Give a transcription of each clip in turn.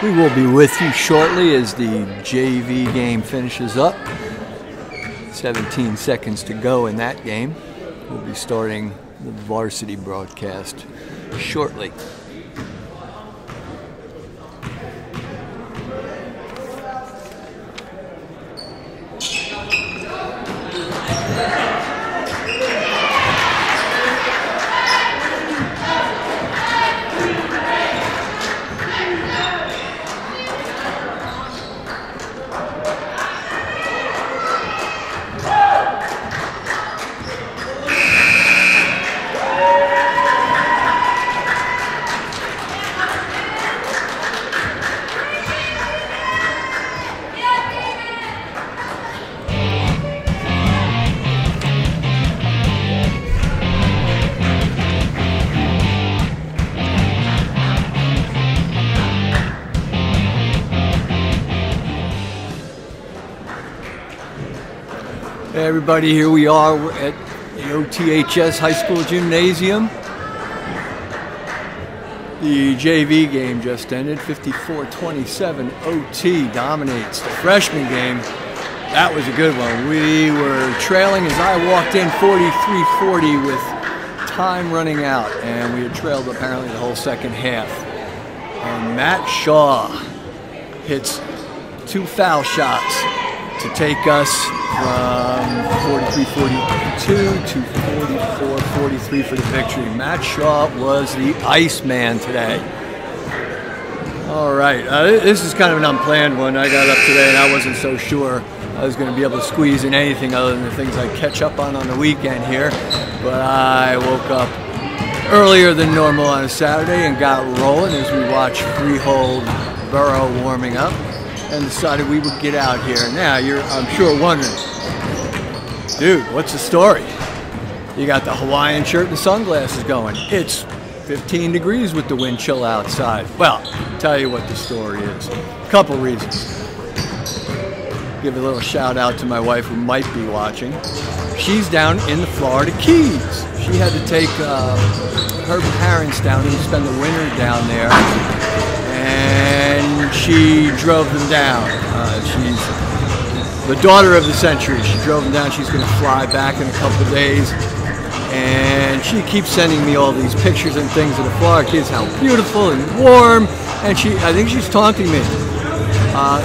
We will be with you shortly as the JV game finishes up. 17 seconds to go in that game. We'll be starting the varsity broadcast shortly. Hey everybody, here we are. We're at the OTHS High School Gymnasium. The JV game just ended, 54-27. OT dominates the freshman game. That was a good one. We were trailing as I walked in 43-40 with time running out, and we had trailed apparently the whole second half. And Matt Shaw hits 2 foul shots to take us from 43-42 to 44-43 for the victory. Matt Shaw was the Iceman today. All right, this is kind of an unplanned one. I got up today and I wasn't so sure I was going to be able to squeeze in anything other than the things I catch up on the weekend here. But I woke up earlier than normal on a Saturday and got rolling as we watched Freehold Boro warming up, and decided we would get out here. Now, you're, I'm sure, wondering, dude, what's the story? You got the Hawaiian shirt and sunglasses going. It's 15 degrees with the wind chill outside. Well, I'll tell you what the story is. A couple reasons. Give a little shout out to my wife who might be watching. She's down in the Florida Keys. She had to take her parents down and spend the winter down there. And she drove them down. She's the daughter of the century. She drove them down. She's going to fly back in a couple of days. And she keeps sending me all these pictures and things of the Florida Keys, how beautiful and warm. And I think she's taunting me.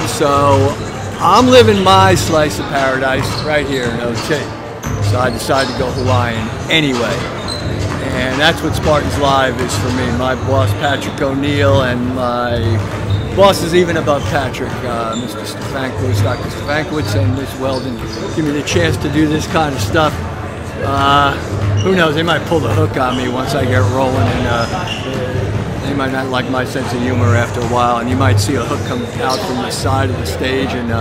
So I'm living my slice of paradise right here in OT. So I decided to go Hawaiian anyway. And that's what Spartans Live is for me. My boss, Patrick O'Neill, and my boss is even above Patrick, Mr. Stefankowitz, Dr. Stefankowitz, and Ms. Weldon give me the chance to do this kind of stuff. Who knows, they might pull the hook on me once I get rolling, and they might not like my sense of humor after a while, and you might see a hook come out from the side of the stage and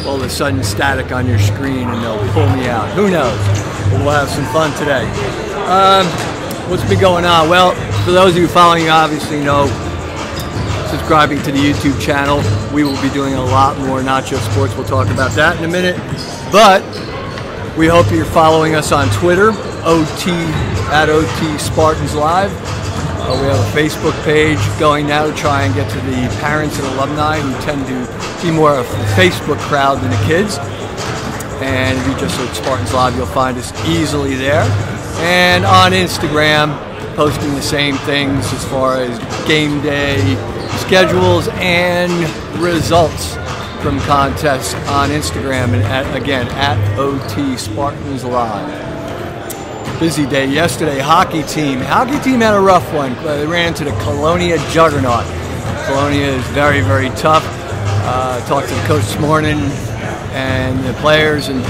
all of a sudden static on your screen, and they'll pull me out. Who knows? We'll have some fun today. What's been going on? Well, for those of you following, you obviously know, subscribing to the YouTube channel, we will be doing a lot more, not just sports. We'll talk about that in a minute. But we hope you're following us on Twitter, @OT Spartans Live. We have a Facebook page going now to try and get to the parents and alumni who tend to be more of a Facebook crowd than the kids. And if you just search Spartans Live, you'll find us easily there. And on Instagram, posting the same things as far as game day schedules and results from contests on Instagram, and again at OT Spartans Live. Busy day yesterday. Hockey team had a rough one. They ran into the Colonia juggernaut. Colonia is very, very tough. Talked to the coach this morning and the players, and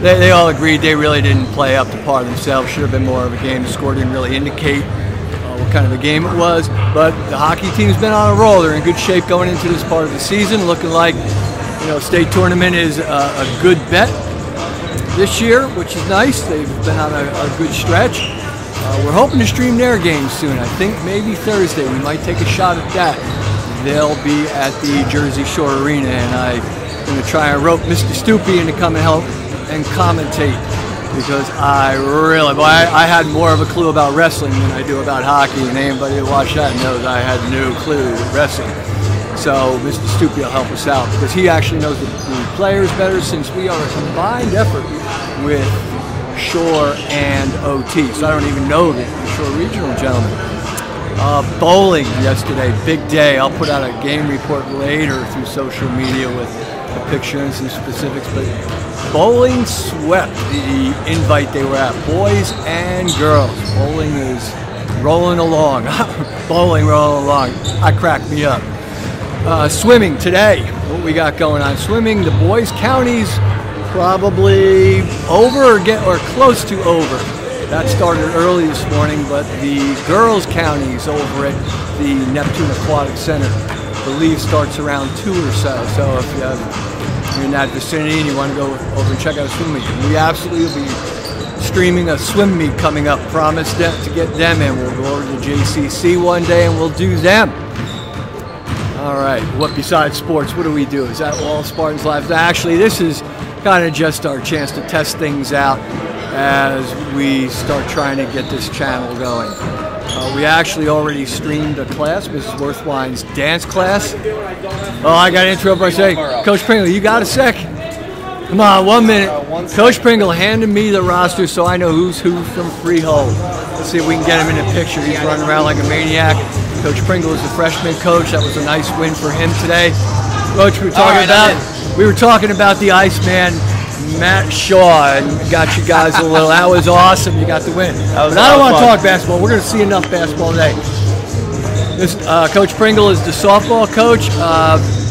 they all agreed they really didn't play up to par themselves. Should have been more of a game. The score didn't really indicate what kind of a game it was. But the hockey team's been on a roll. They're in good shape going into this part of the season. Looking like, state tournament is a good bet this year, which is nice. They've been on a good stretch. We're hoping to stream their games soon. I think maybe Thursday we might take a shot at that. They'll be at the Jersey Shore Arena, and I'm going to try and rope Mr. Stoopy in to come and help and commentate, because I had more of a clue about wrestling than I do about hockey, and anybody who watched that knows I had no clue with wrestling. So Mr. Stupi will help us out because he actually knows the players better since we are a combined effort with Shore and OT. So I don't even know the Shore Regional gentlemen. Bowling yesterday, big day. I'll put out a game report later through social media with a picture and some specifics. But bowling swept the invite they were at, boys and girls. Bowling is rolling along. Bowling rolling along. I cracked me up. Swimming today. What we got going on? Swimming. The boys' counties probably over or close to over. That started early this morning, but the girls' counties over at the Neptune Aquatic Center, I believe, starts around 2 or so. So if you're in that vicinity and you want to go over and check out a swim meet, we absolutely will be streaming a swim meet coming up. Promise them to get them in. We'll go over to JCC one day and we'll do them. All right, what besides sports, what do we do? Is that all Spartans Lives? Actually, this is kind of just our chance to test things out as we start trying to get this channel going. We actually already streamed a class, Mrs. Worthwine's dance class. Oh, I got to interrupt by saying, Coach Pringle, you got a sec? Come on, 1 minute. Coach Pringle handed me the roster so I know who's who from Freehold. Let's see if we can get him in a picture. He's running around like a maniac. Coach Pringle is the freshman coach. That was a nice win for him today. Coach, we were talking about the Iceman, Matt Shaw, and got you guys a little. That was awesome. You got the win. But I don't want to talk basketball. We're going to see enough basketball today. This Coach Pringle is the softball coach.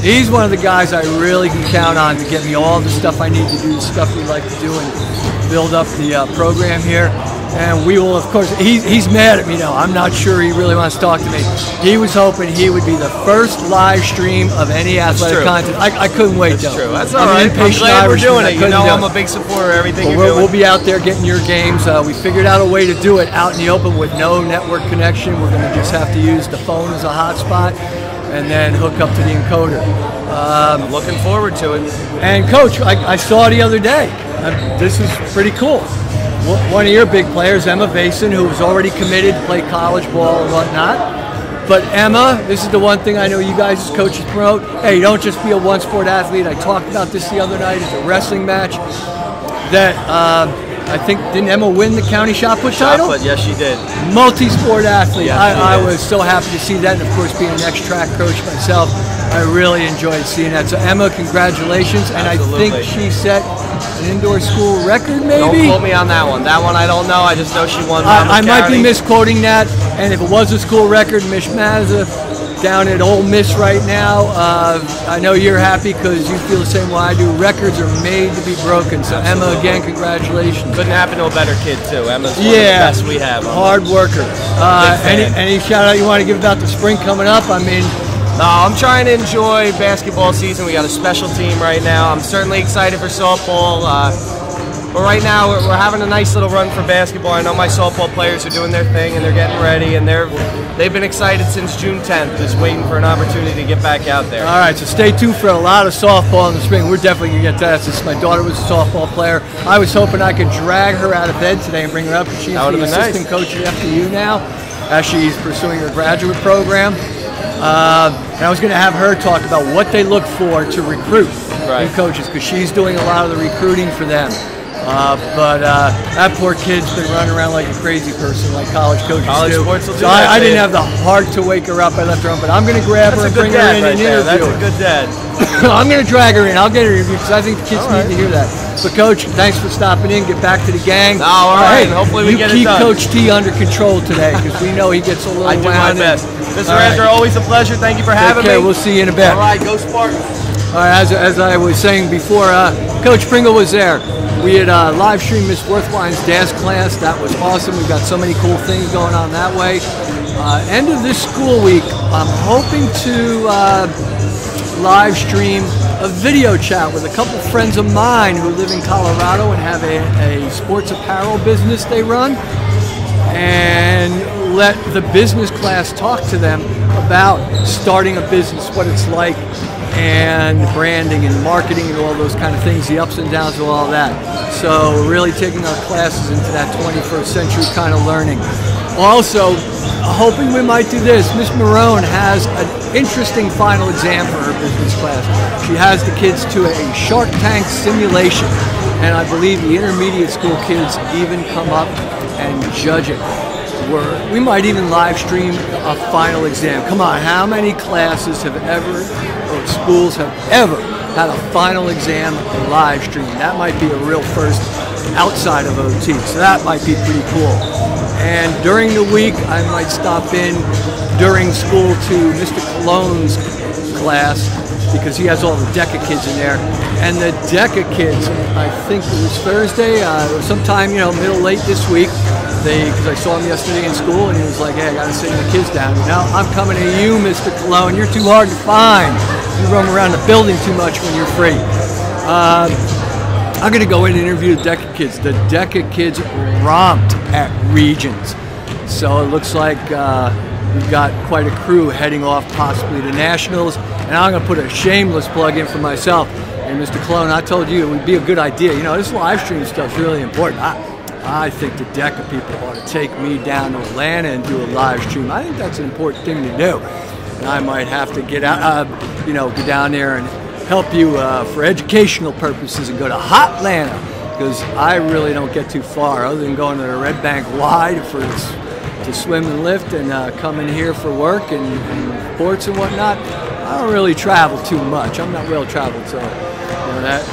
He's one of the guys I really can count on to get me all the stuff I need to do, the stuff we like to do, and build up the program here. And we will, of course, he's mad at me now. I'm not sure he really wants to talk to me. He was hoping he would be the first live stream of any athletic content. I couldn't wait, though. That's true. That's all right. I'm glad we're doing it. You know, I'm a big supporter of everything you're doing. We'll be out there getting your games. We figured out a way to do it out in the open with no network connection. We're going to just have to use the phone as a hotspot and then hook up to the encoder. I'm looking forward to it. And, Coach, I saw the other day. This is pretty cool. One of your big players, Emma Vason, who was already committed to play college ball and whatnot. But Emma, this is the one thing I know you guys as coaches promote. Hey, don't just be a one-sport athlete. I talked about this the other night at the wrestling match. That I think, didn't Emma win the county shot put title? Shot put, yes, she did. Multi-sport athlete. Yes, I was so happy to see that. And, of course, being an ex-track coach myself, I really enjoyed seeing that. So, Emma, congratulations. And Absolutely. I think she set an indoor school record, maybe? Don't quote me on that one. That one I don't know. I just know she won. I might be misquoting that. And if it was a school record, Mish Mazza down at Ole Miss right now, I know you're happy because you feel the same way I do. Records are made to be broken. So, Absolutely. Emma, again, congratulations. Couldn't happen to a better kid, too. Emma's one of the best we have. Hard worker. Any shout out you want to give about the spring coming up? I mean, no, I'm trying to enjoy basketball season. We got a special team right now. I'm certainly excited for softball. But right now, we're having a nice little run for basketball. I know my softball players are doing their thing, and they're getting ready, and they've been excited since June 10th, just waiting for an opportunity to get back out there. All right, so stay tuned for a lot of softball in the spring. We're definitely going to get to that since my daughter was a softball player. I was hoping I could drag her out of bed today and bring her up, because she's the assistant coach at FDU now, as she's pursuing her graduate program. And I was going to have her talk about what they look for to recruit new coaches, because she's doing a lot of the recruiting for them. But that poor kid's been running around like a crazy person, like college coaches do. Sports will do so I didn't have the heart to wake her up. I left her on, but I'm going to grab her and bring her in and interview her. That's a good dad. I'm going to drag her in. I'll get her interviewed because I think the kids need to hear that. But, Coach, thanks for stopping in. Get back to the gang. No, all right. Hopefully we get it done. You keep Coach T under control today because we know he gets a little wound. I do my best. Mr. Andrew, always a pleasure. Thank you for having me. We'll see you in a bit. All right, go Spartans. All right, as I was saying before, Coach Pringle was there. We had live streamed Miss Worthwine's dance class. That was awesome. We've got so many cool things going on that way. End of this school week, I'm hoping to live stream a video chat with a couple friends of mine who live in Colorado and have a sports apparel business they run, and let the business class talk to them about starting a business, what it's like, and branding and marketing and all those kind of things, the ups and downs of all that. So really taking our classes into that 21st century kind of learning. Also, hoping we might do this, Miss Marone has an interesting final exam for her business class. She has the kids to a Shark Tank simulation, and I believe the intermediate school kids even come up and judge it. We might even live stream a final exam. Come on, how many classes have ever, or schools have ever had a final exam live stream? That might be a real first outside of OT, so that might be pretty cool. And during the week, I might stop in during school to Mr. Cologne's class, because he has all the DECA kids in there. And the DECA kids, I think it was Thursday, or sometime, middle, late this week, because I saw him yesterday in school, and he was like, hey, I gotta send the kids down. I'm coming to you, Mr. Cologne. You're too hard to find. You roam around the building too much when you're free. I'm gonna go in and interview the DECA kids. The DECA kids romped at Regions. So it looks like we've got quite a crew heading off possibly to Nationals. And I'm gonna put a shameless plug in for myself. And Mr. Cologne, I told you it would be a good idea. This live stream stuff's really important. I think the DECA people ought to take me down to Atlanta and do a live stream. I think that's an important thing to do. And I might have to get out, go down there and help you for educational purposes and go to Hotlanta, because I really don't get too far other than going to the Red Bank Y to swim and lift and come in here for work and sports and whatnot. I don't really travel too much. I'm not well traveled, so that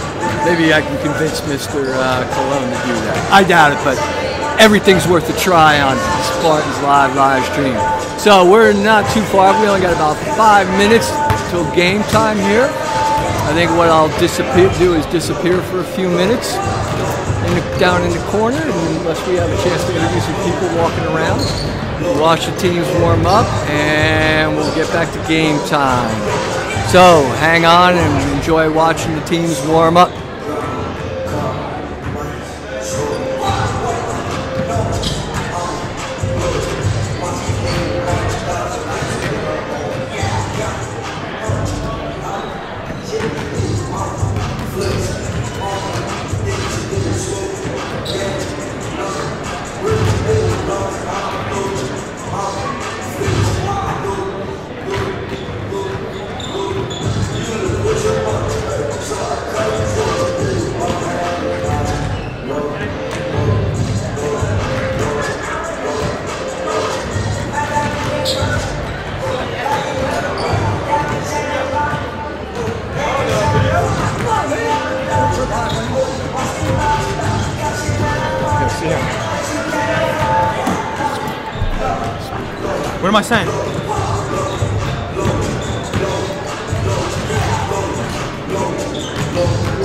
maybe I can convince Mr. Cologne to do that. I doubt it, but everything's worth a try on Spartans live stream. So we're not too far. We only got about 5 minutes till game time here. I think what I'll do is disappear for a few minutes down in the corner, unless we have a chance to interview some people walking around. We'll watch the teams warm up, and we'll get back to game time. So hang on and enjoy watching the teams warm up. What am I saying?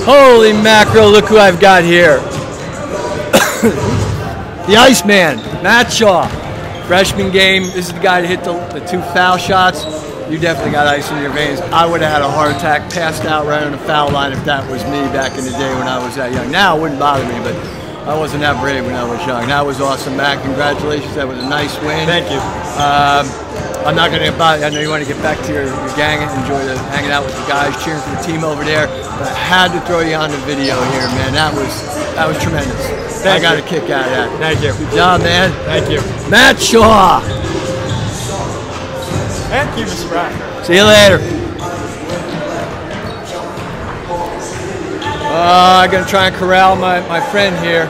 Holy mackerel, look who I've got here. The Iceman, Matt Shaw. Freshman game, this is the guy that hit the 2 foul shots. You definitely got ice in your veins. I would have had a heart attack, passed out right on the foul line if that was me back in the day when I was that young. Now it wouldn't bother me, but I wasn't that brave when I was young. That was awesome, Matt. Congratulations. That was a nice win. Thank you. I'm not going to bother you. I know you want to get back to your gang and enjoy hanging out with the guys, cheering for the team over there. But I had to throw you on the video here, man. That was tremendous. I got a kick out of that. Thank you. Good job, man. Thank you. Matt Shaw. Thank you, Mr. Brown. See you later. I'm going to try and corral my friend here.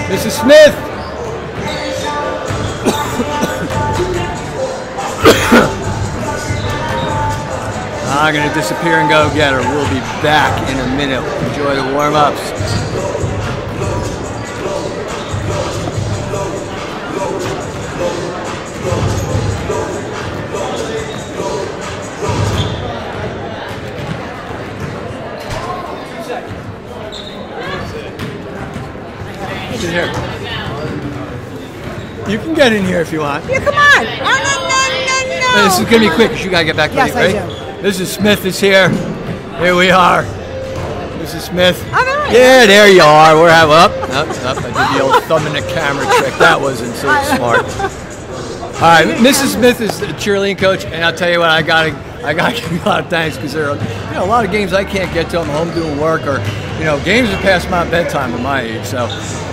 Mrs. Smith. I'm going to disappear and go get her. We'll be back in a minute. Enjoy the warm-ups. In here. You can get in here if you want. Yeah, come on. No. This is going to be quick because you got to get back Yes, late, right? I do. Mrs. Smith is here. Here we are. Mrs. Smith. I'm all right. Yeah, there you are. We're up. I did the old thumb in the camera trick. That wasn't so smart. All right, Mrs. Smith is the cheerleading coach, and I'll tell you what, I I got to give you a lot of thanks because there are a lot of games I can't get to. I'm home doing work, or games are past my bedtime at my age. So,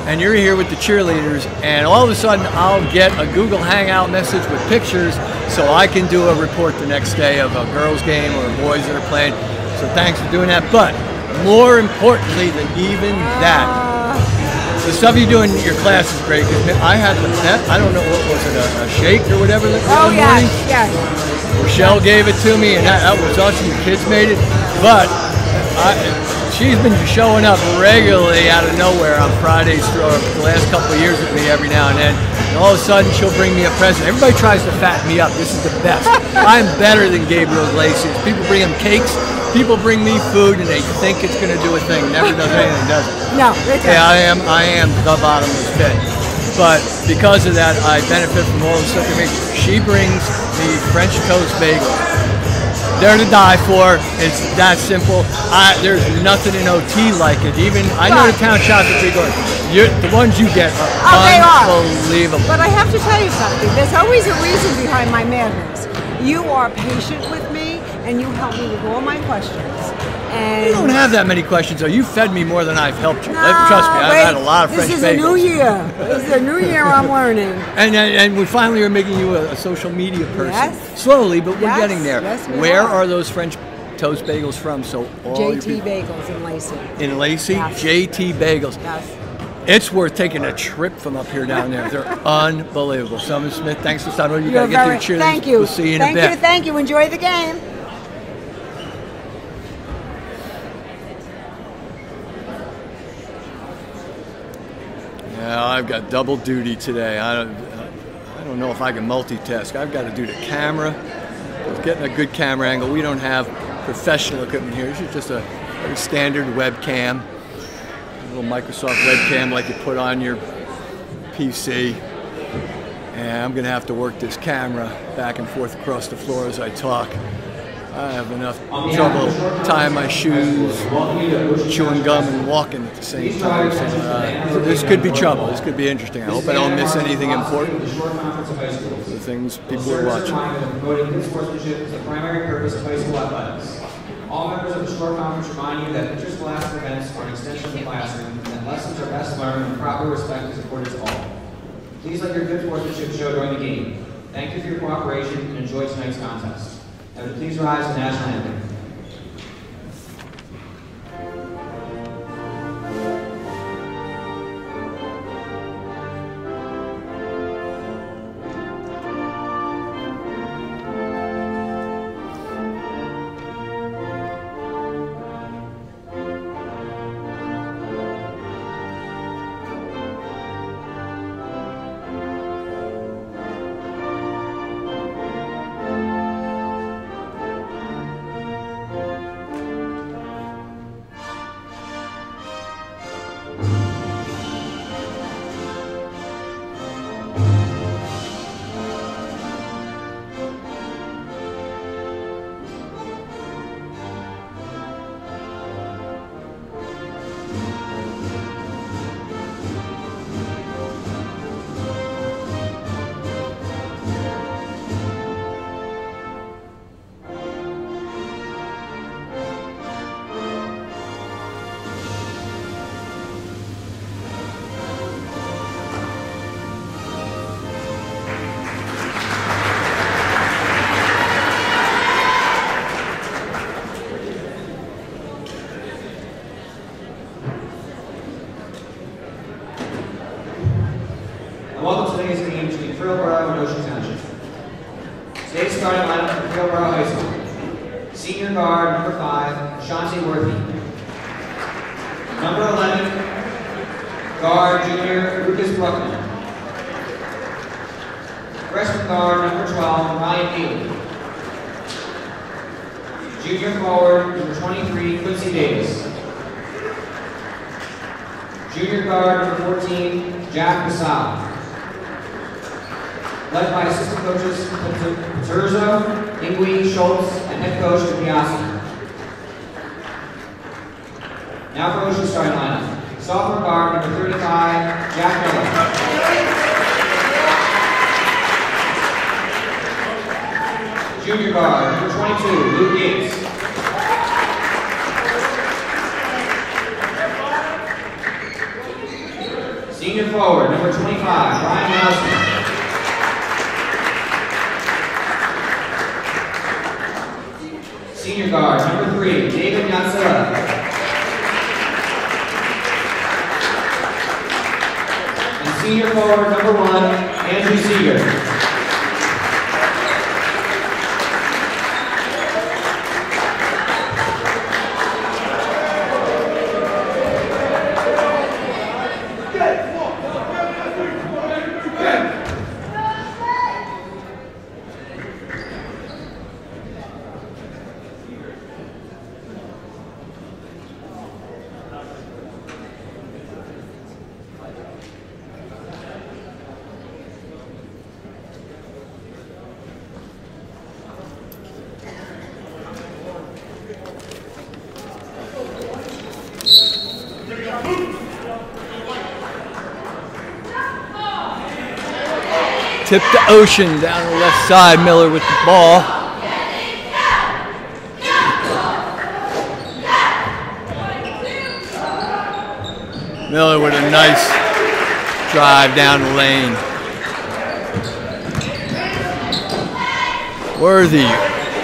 and you're here with the cheerleaders, and all of a sudden I'll get a Google Hangout message with pictures, so I can do a report the next day of a girls' game or boys that are playing. So thanks for doing that. But more importantly than even that, the stuff you do in your class is great. Cause I had the I don't know, what was it, a shake or whatever? Oh yeah, yeah. Rochelle gave it to me, and that was awesome. The kids made it, but she's been showing up regularly out of nowhere on Fridays for the last couple of years with me every now and then. And all of a sudden, she'll bring me a present. Everybody tries to fatten me up. This is the best. I'm better than Gabriel Iglesias. People bring him cakes. People bring me food, and they think it's going to do a thing. Never does anything, does it? No, it doesn't. Yeah, I am the bottomless pit. But because of that, I benefit from all the stuff they make. She brings the French toast bagel. They're to die for. It's that simple. There's nothing in OT like it. Even I know the town shops are pretty good. The ones you get are unbelievable. But I have to tell you something. There's always a reason behind my madness. You are patient with me, and you help me with all my questions. And you don't have that many questions, though. You fed me more than I've helped you. No, Trust me, I've had a lot of French bagels. This is a new year. This is a new year. I'm learning. And we finally are making you a social media person. Yes. Slowly, but we're getting there. Yes, Where are those French toast bagels from? So all JT Bagels in Lacey. In Lacey? Yes. JT Bagels. Yes. It's worth taking a trip from up here down there. They're unbelievable. Summer Smith, thanks for stopping. You got to get to the cheerleaders. Thank you. We'll see you in a bit. Thank you. Enjoy the game. Yeah, I've got double duty today. I don't know if I can multitask. I've got to do the camera. Getting a good camera angle. We don't have professional equipment here. This is just a very standard webcam. A little Microsoft webcam like you put on your PC. And I'm going to have to work this camera back and forth across the floor as I talk. I have enough trouble tying my shoes, chewing gum, and walking at the same time. So, this could be trouble. This could be interesting. I hope I don't miss anything important. The things people are watching. Promoting good sportsmanship is the primary purpose of high school athletics. All members of the short conference remind you that interscholastic events are an extension of the classroom and that lessons are best learned when proper respect is accorded to all. Please let your good sportsmanship show during the game. Thank you for your cooperation and enjoy tonight's contest. Now, please rise to the national anthem. Welcome to today's game between Freehold and Ocean Township. Today's starting lineup for Freehold High School. Senior guard number 5, Shanti Worthy. Number 11, guard junior Lucas Bruckner. Freshman guard number 12, Ryan Neely. Junior forward number 23, Quincy Davis. Junior guard number 14, Jack Basal. Led by assistant coaches Peterzo, Ingui, Schultz, and head coach Piazzi. Now for Ocean starting lineup. Sophomore guard number 35, Jack Miller. Junior guard, number 22, Luke Yates. Senior forward, number 25, Ryan Nelson. Senior guard, number 3, David Yatsila. And senior forward, number 1, Andrew Seeger. Tip to Ocean down the left side. Miller with the ball. Miller with a nice drive down the lane. Worthy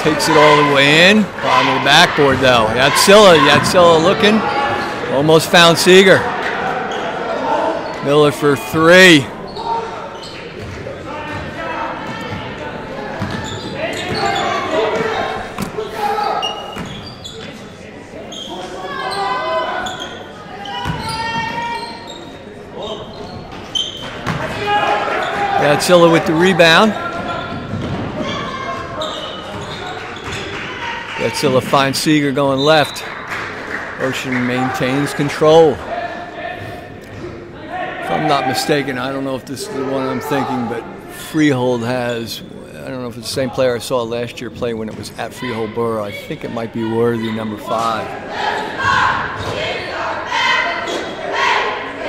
takes it all the way in. Bottom of the backboard though. Yatsila looking. Almost found Seeger. Miller for 3. Yatsila with the rebound. Yatsila finds Seeger going left. Ocean maintains control. If I'm not mistaken, I don't know if this is the one I'm thinking, but Freehold has, I don't know if it's the same player I saw last year play when it was at Freehold Boro. I think it might be Worthy, number 5.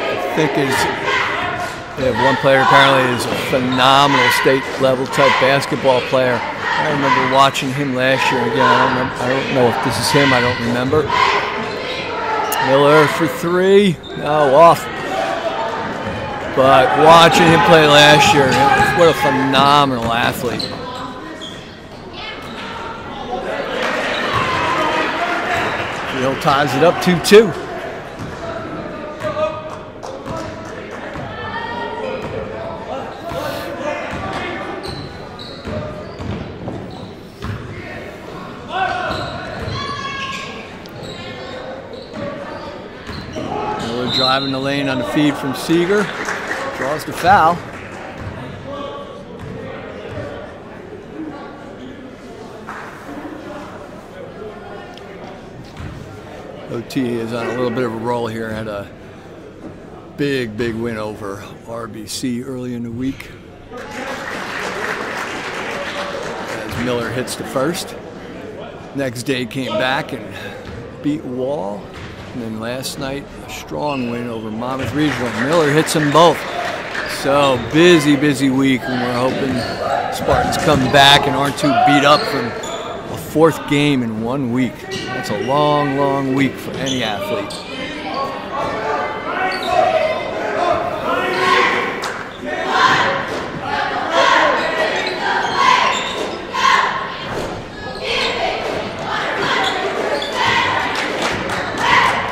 I think they have one player apparently is a phenomenal state level type basketball player. I remember watching him last year. Again, I don't know if this is him. I don't remember. Miller for 3. No, off. But watching him play last year, what a phenomenal athlete. Freehold ties it up 2-2. Driving the lane on the feed from Seeger. Draws the foul. OT is on a little bit of a roll here. Had a big win over RBC early in the week. As Miller hits the first. Next day came back and beat Wall. And then last night, a strong win over Monmouth Regional. Miller hits them both. So busy week, and we're hoping Spartans come back and aren't too beat up from a 4th game in 1 week. That's a long week for any athlete.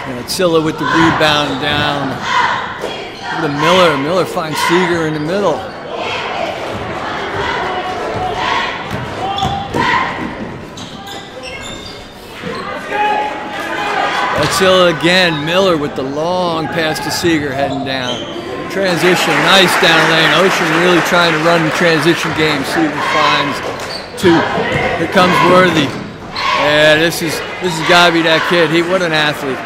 Yatsila with the rebound down to Miller. Miller finds Seeger in the middle. Yatsila again. Miller with the long pass to Seeger heading down. Transition, nice down lane. Ocean really trying to run the transition game. Seeger finds 2. Here comes Worthy. Yeah, this is gotta be that kid. What an athlete.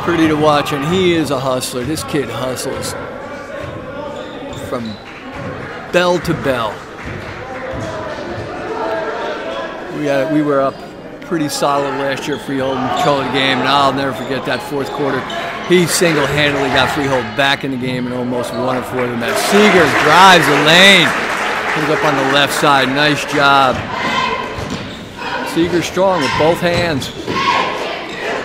Pretty to watch, and he is a hustler. This kid hustles from bell to bell. We were up pretty solid last year. Freehold in control of the game, and I'll never forget that 4th quarter. He single-handedly got Freehold back in the game and almost won it for them. As Seeger drives the lane, comes up on the left side. Nice job. Seeger strong with both hands.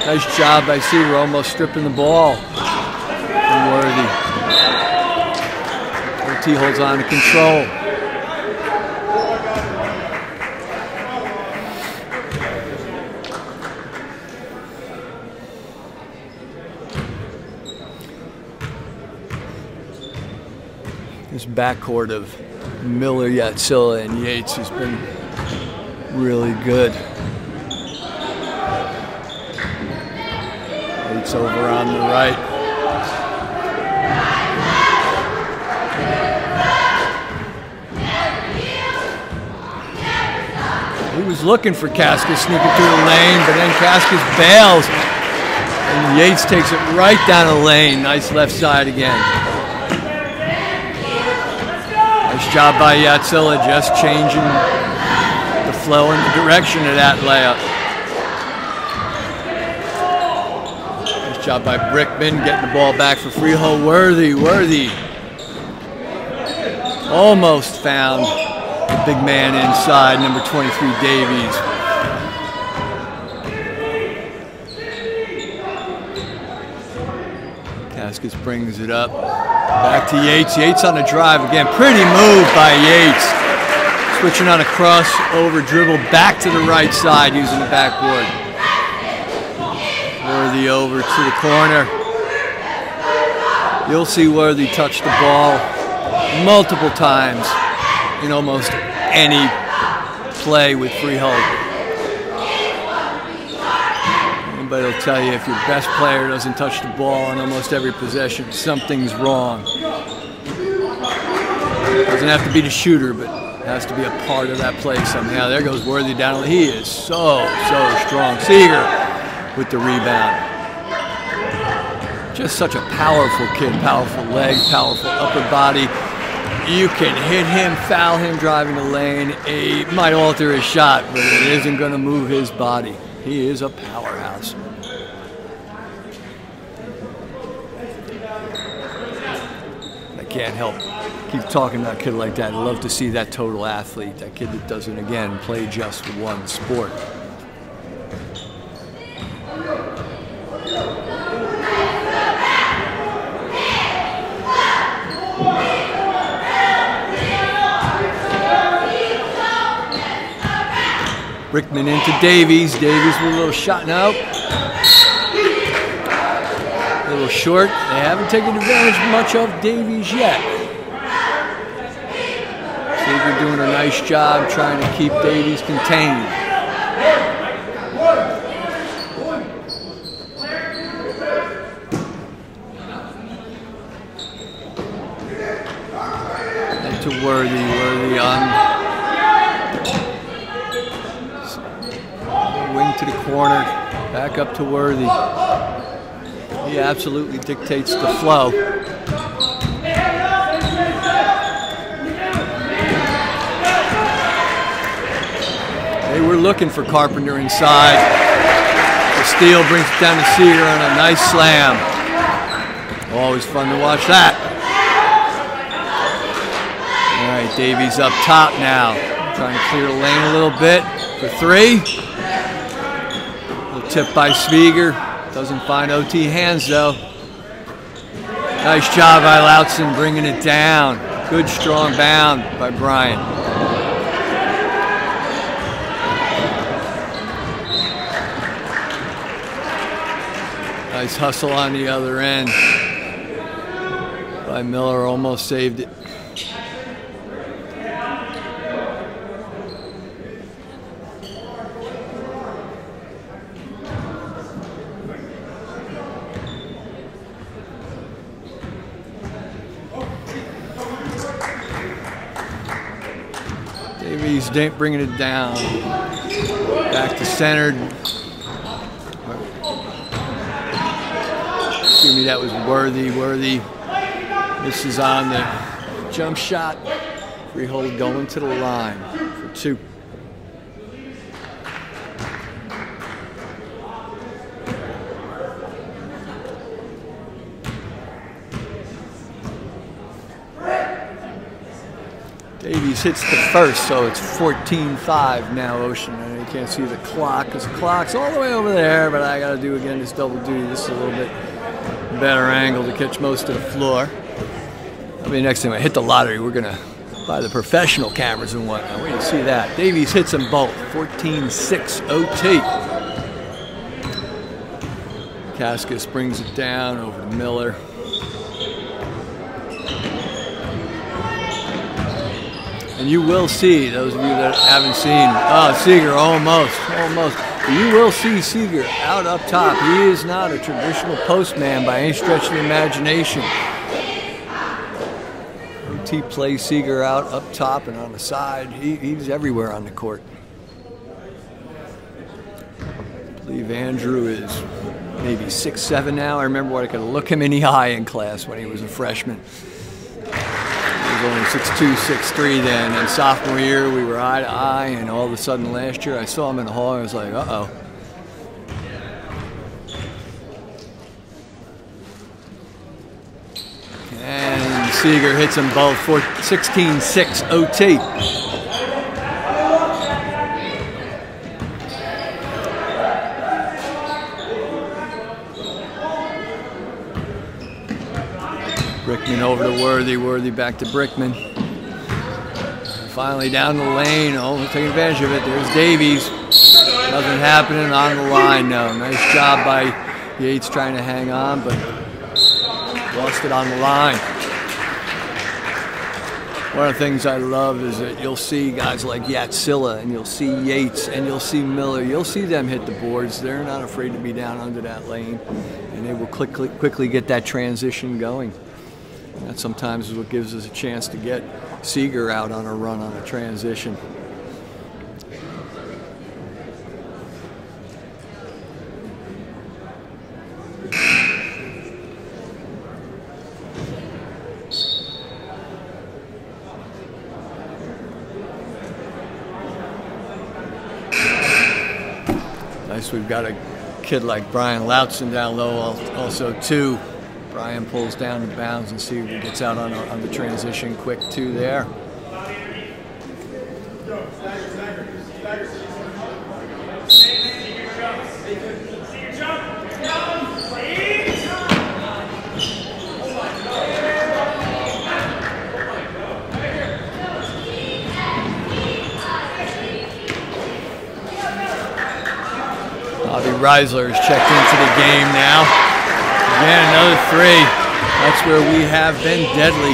Nice job by Seeger, almost stripping the ball from Worthy. OT holds on to control. This backcourt of Miller, Yatsila, and Yates has been really good. Yates over on the right. He was looking for Cascas sneaking through the lane, but then Cascas bails. And Yates takes it right down the lane. Nice left side again. Nice job by Yatsila, just changing the flow and the direction of that layup. Nice job by Brickman, getting the ball back for Freehold. Worthy. Almost found the big man inside, number 23, Davies. Cascas brings it up. Back to Yates. Yates on the drive again. Pretty move by Yates. Switching on a crossover dribble back to the right side using the backboard. Worthy over to the corner. You'll see Worthy touch the ball multiple times in almost any play with Freehold. But it'll tell you if your best player doesn't touch the ball on almost every possession, something's wrong. Doesn't have to be the shooter, but it has to be a part of that play somehow. There goes Worthy down. He is so strong. Seeger with the rebound. Just such a powerful kid. Powerful legs, powerful upper body. You can hit him, foul him driving the lane. It might alter his shot, but it isn't going to move his body. He is a powerhouse. I can't help keep talking about a kid like that. I love to see that total athlete, that kid that doesn't, again, play just one sport. Brickman into Davies. Davies with a little shot now. A little short. They haven't taken advantage much of Davies yet. Seeger doing a nice job trying to keep Davies contained. And to Worthy. Worthy on wing to the corner, back up to Worthy. He absolutely dictates the flow. They were looking for Carpenter inside. The steal brings it down to Seeger on a nice slam. Always fun to watch that. All right, Davies up top now. Trying to clear the lane a little bit for three. Tip by Seeger. Doesn't find OT hands though. Nice job by Lautzen bringing it down. Good strong bound by Bryant. Nice hustle on the other end by Miller. Almost saved it. Davies bringing it down. Back to centered. Excuse me, that was Worthy. Worthy. This is on the jump shot. Freehold going to the line for two. Davies hits the first, so it's 14-5 now, Ocean. You can't see the clock because the clock's all the way over there, but I got to do again this double duty. This is a little bit better angle to catch most of the floor. I mean, next time I hit the lottery, we're going to buy the professional cameras and whatnot. Wait to see that. Davies hits them both. 14-6 OT. Cascas brings it down over to Miller. And you will see, those of you that haven't seen, Seager almost. You will see Seager out up top. He is not a traditional postman by any stretch of the imagination. OT plays Seager out up top and on the side. He's everywhere on the court. I believe Andrew is maybe 6'7" now. I remember what I could look him in the eye in class when he was a freshman. He was only 6'2", 6'3" then. And sophomore year, we were eye to eye, and all of a sudden last year, I saw him in the hall, and I was like, uh-oh. And Seager hits them both for 16-6 OT. Brickman over to Worthy, Worthy back to Brickman. Finally down the lane, taking advantage of it. There's Davies. Nothing happening on the line, no. Nice job by Yates trying to hang on, but lost it on the line. One of the things I love is that you'll see guys like Yatsila, and you'll see Yates, and you'll see Miller. You'll see them hit the boards. They're not afraid to be down under that lane, and they will quickly get that transition going. That sometimes is what gives us a chance to get Seager out on a run on a transition. Nice, we've got a kid like Brian Lautzen down low also too. Brian pulls down the bounds and Seager gets out on the transition quick too there. Bobby Reisler is checked into the game now. Again, another three. That's where we have been deadly.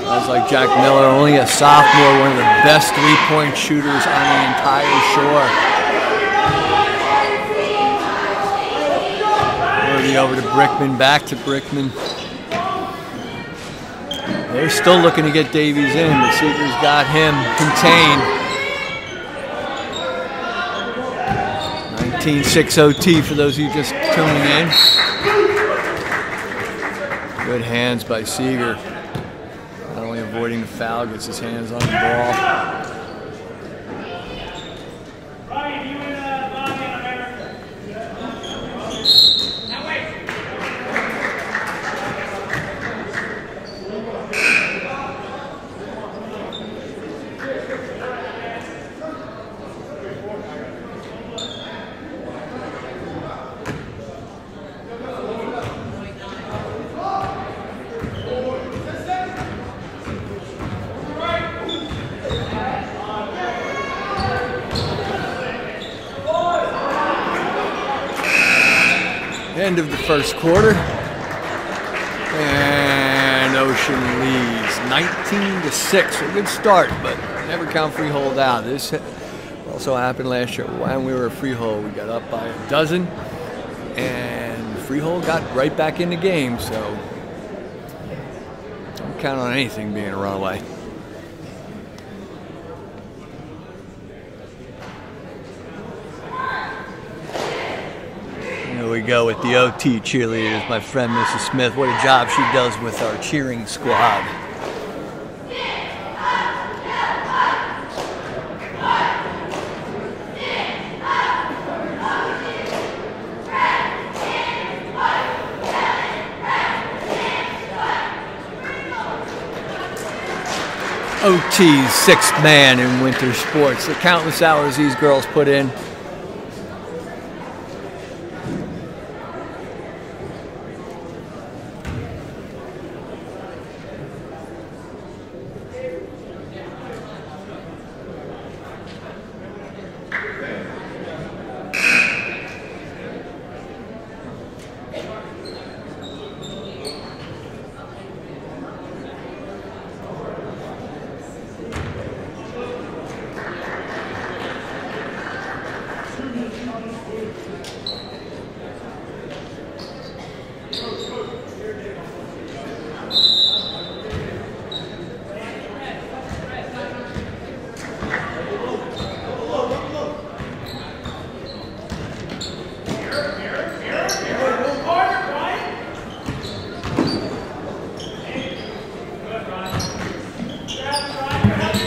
Sounds like Jack Miller, only a sophomore, one of the best three-point shooters on the entire shore. Worthy over to Brickman, back to Brickman. They're still looking to get Davies in, but Seager's got him contained. 19-6 OT for those of you just tuning in. Good hands by Seager. Not only avoiding the foul, gets his hands on the ball. End of the first quarter, and Ocean leads 19-6. A good start, but never count Freehold out. This also happened last year when we were at Freehold. We got up by a dozen, and Freehold got right back in the game. So don't count on anything being a runaway. Here we go with the OT cheerleaders, my friend Mrs. Smith. What a job she does with our cheering squad. OT's sixth man in winter sports. The countless hours these girls put in.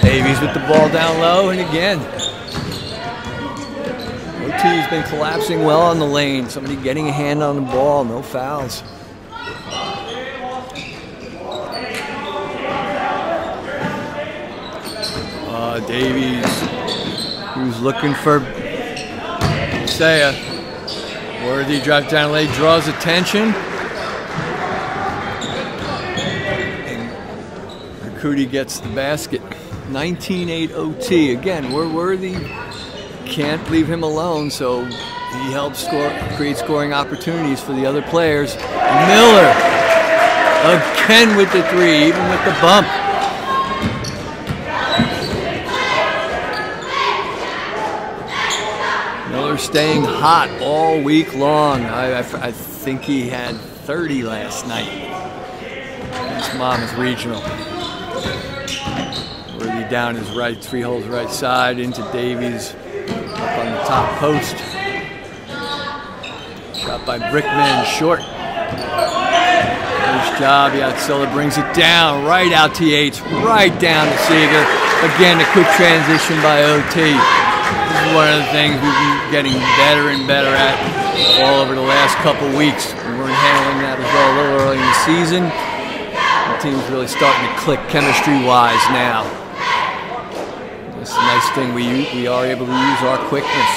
Davies with the ball down low, and again, OT's been collapsing well on the lane. Somebody getting a hand on the ball, no fouls. Davies, who's looking for Saya. Worthy drive down lane, draws attention. And Cootie gets the basket. 19-8 OT. Again, we're Worthy. Can't leave him alone, so he helps create scoring opportunities for the other players. Miller again with the three, even with the bump. Miller staying hot all week long. I think he had 30 last night against Monmouth Regional. Worthy down his right, Freehold's right side into Davies up on the top post. Shot by Brickman, short. Nice job, Yatsilla brings it down, right out to Yates, right down to Seeger. Again, a quick transition by OT. This is one of the things we've been getting better and better at all over the last couple weeks. We weren't handling that as well a little early in the season. The team's really starting to click chemistry-wise now. It's a nice thing we are able to use our quickness.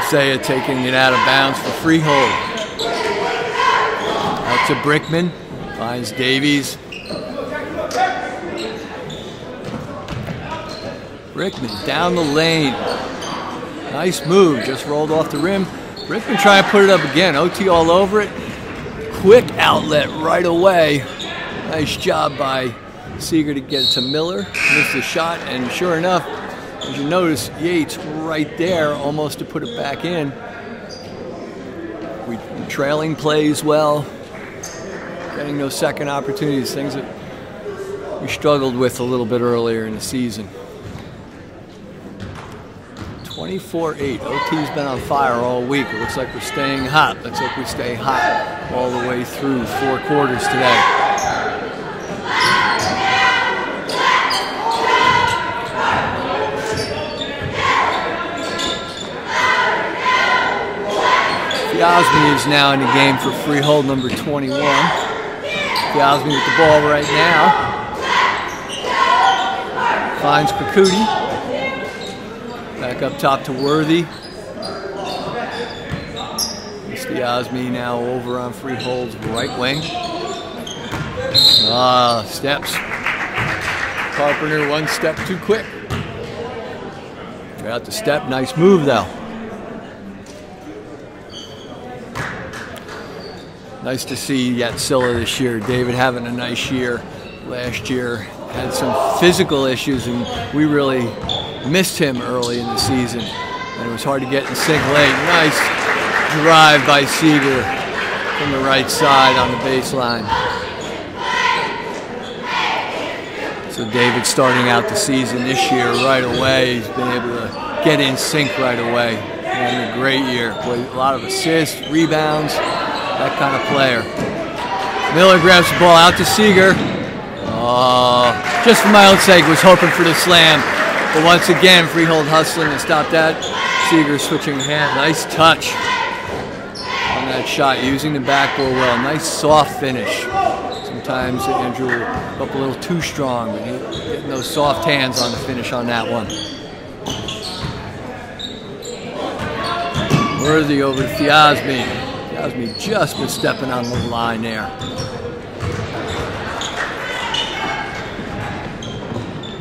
Saya taking it out of bounds for Freehold. Out to Brickman, finds Davies. Brickman down the lane. Nice move, just rolled off the rim. Brickman trying to put it up again. OT all over it. Quick outlet right away. Nice job by Seeger to get it to Miller. Missed the shot, and sure enough, as you notice, Yates right there, almost to put it back in. We trailing plays well, getting those second opportunities, things that we struggled with a little bit earlier in the season. 24-8. OT's been on fire all week. It looks like we're staying hot. Let's hope we stay hot all the way through 4 quarters today. Fiasmi is now in the game for Freehold, number 21. Fiasmi with the ball right now. Finds Krakuti. Back up top to Worthy. Fiasmi now over on Freehold's right wing. Steps. Carpenter 1 step too quick. Got the step, nice move though. Nice to see Yatsilla this year. David having a nice year. Last year had some physical issues, and we really missed him early in the season. And it was hard to get in sync late. Nice drive by Seeger from the right side on the baseline. So David starting out the season this year right away. He's been able to get in sync right away. Having a great year. Boy, a lot of assists, rebounds. That kind of player. Miller grabs the ball out to Seeger. Just for my own sake, was hoping for the slam. But once again, Freehold hustling to stop that. Seeger switching hand. Nice touch on that shot, using the backboard well. Nice soft finish. Sometimes Andrew will go up a little too strong, but he's getting those soft hands on the finish on that one. Worthy over to Fiasmi. Fiasmi just was stepping on the line there.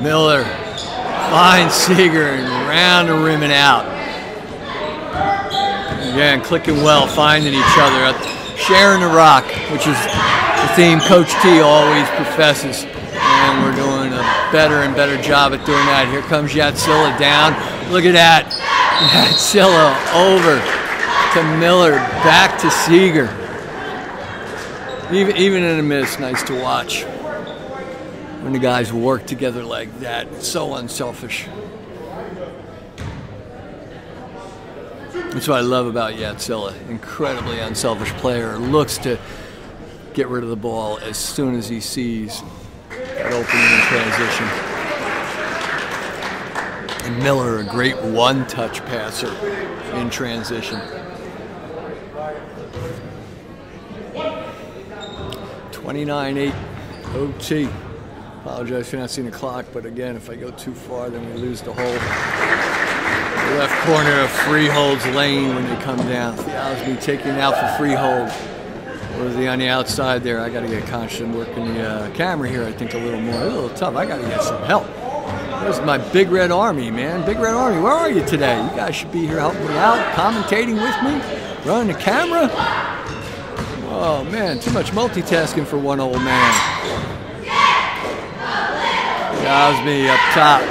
Miller finds Seeger and round the rim and out. Again, clicking well, finding each other, sharing the rock, which is the theme Coach T always professes. And we're doing a better and better job at doing that. Here comes Yatsila down. Look at that. Yatsila over to Miller, back to Seeger. Even in a miss, nice to watch. When the guys work together like that, it's so unselfish. That's what I love about Yatsila. Incredibly unselfish player. Looks to get rid of the ball as soon as he sees that opening in transition. And Miller, a great one-touch passer in transition. 29-8 OT. Apologize for not seeing the clock, but again, if I go too far, then we lose the whole left corner of Freehold's lane when they come down. Fiasmi taking out for Freehold. Worthy on the outside there. I got to get conscious and working the camera here, I think, a little more. It's a little tough. I got to get some help. There's my Big Red Army, man. Big Red Army, where are you today? You guys should be here helping me out, commentating with me, running the camera. Oh, man, too much multitasking for one old man. Fiasmi up top.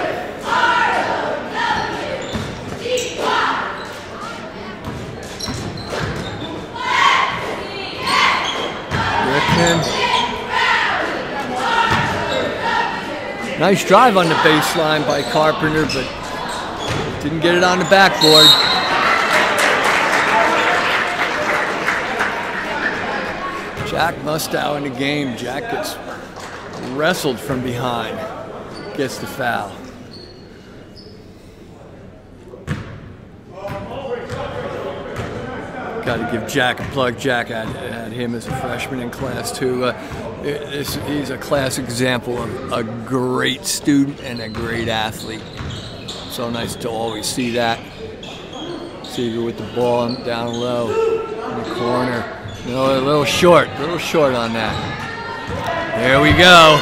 Nice drive on the baseline by Carpenter, but didn't get it on the backboard. Jack Mustow in the game. Jack gets wrestled from behind, gets the foul. Got to give Jack a plug. Jack had him as a freshman in class too. He's a class example of a great student and a great athlete. So nice to always see that. Seeger with the ball down low in the corner. You know, a little short on that. There we go.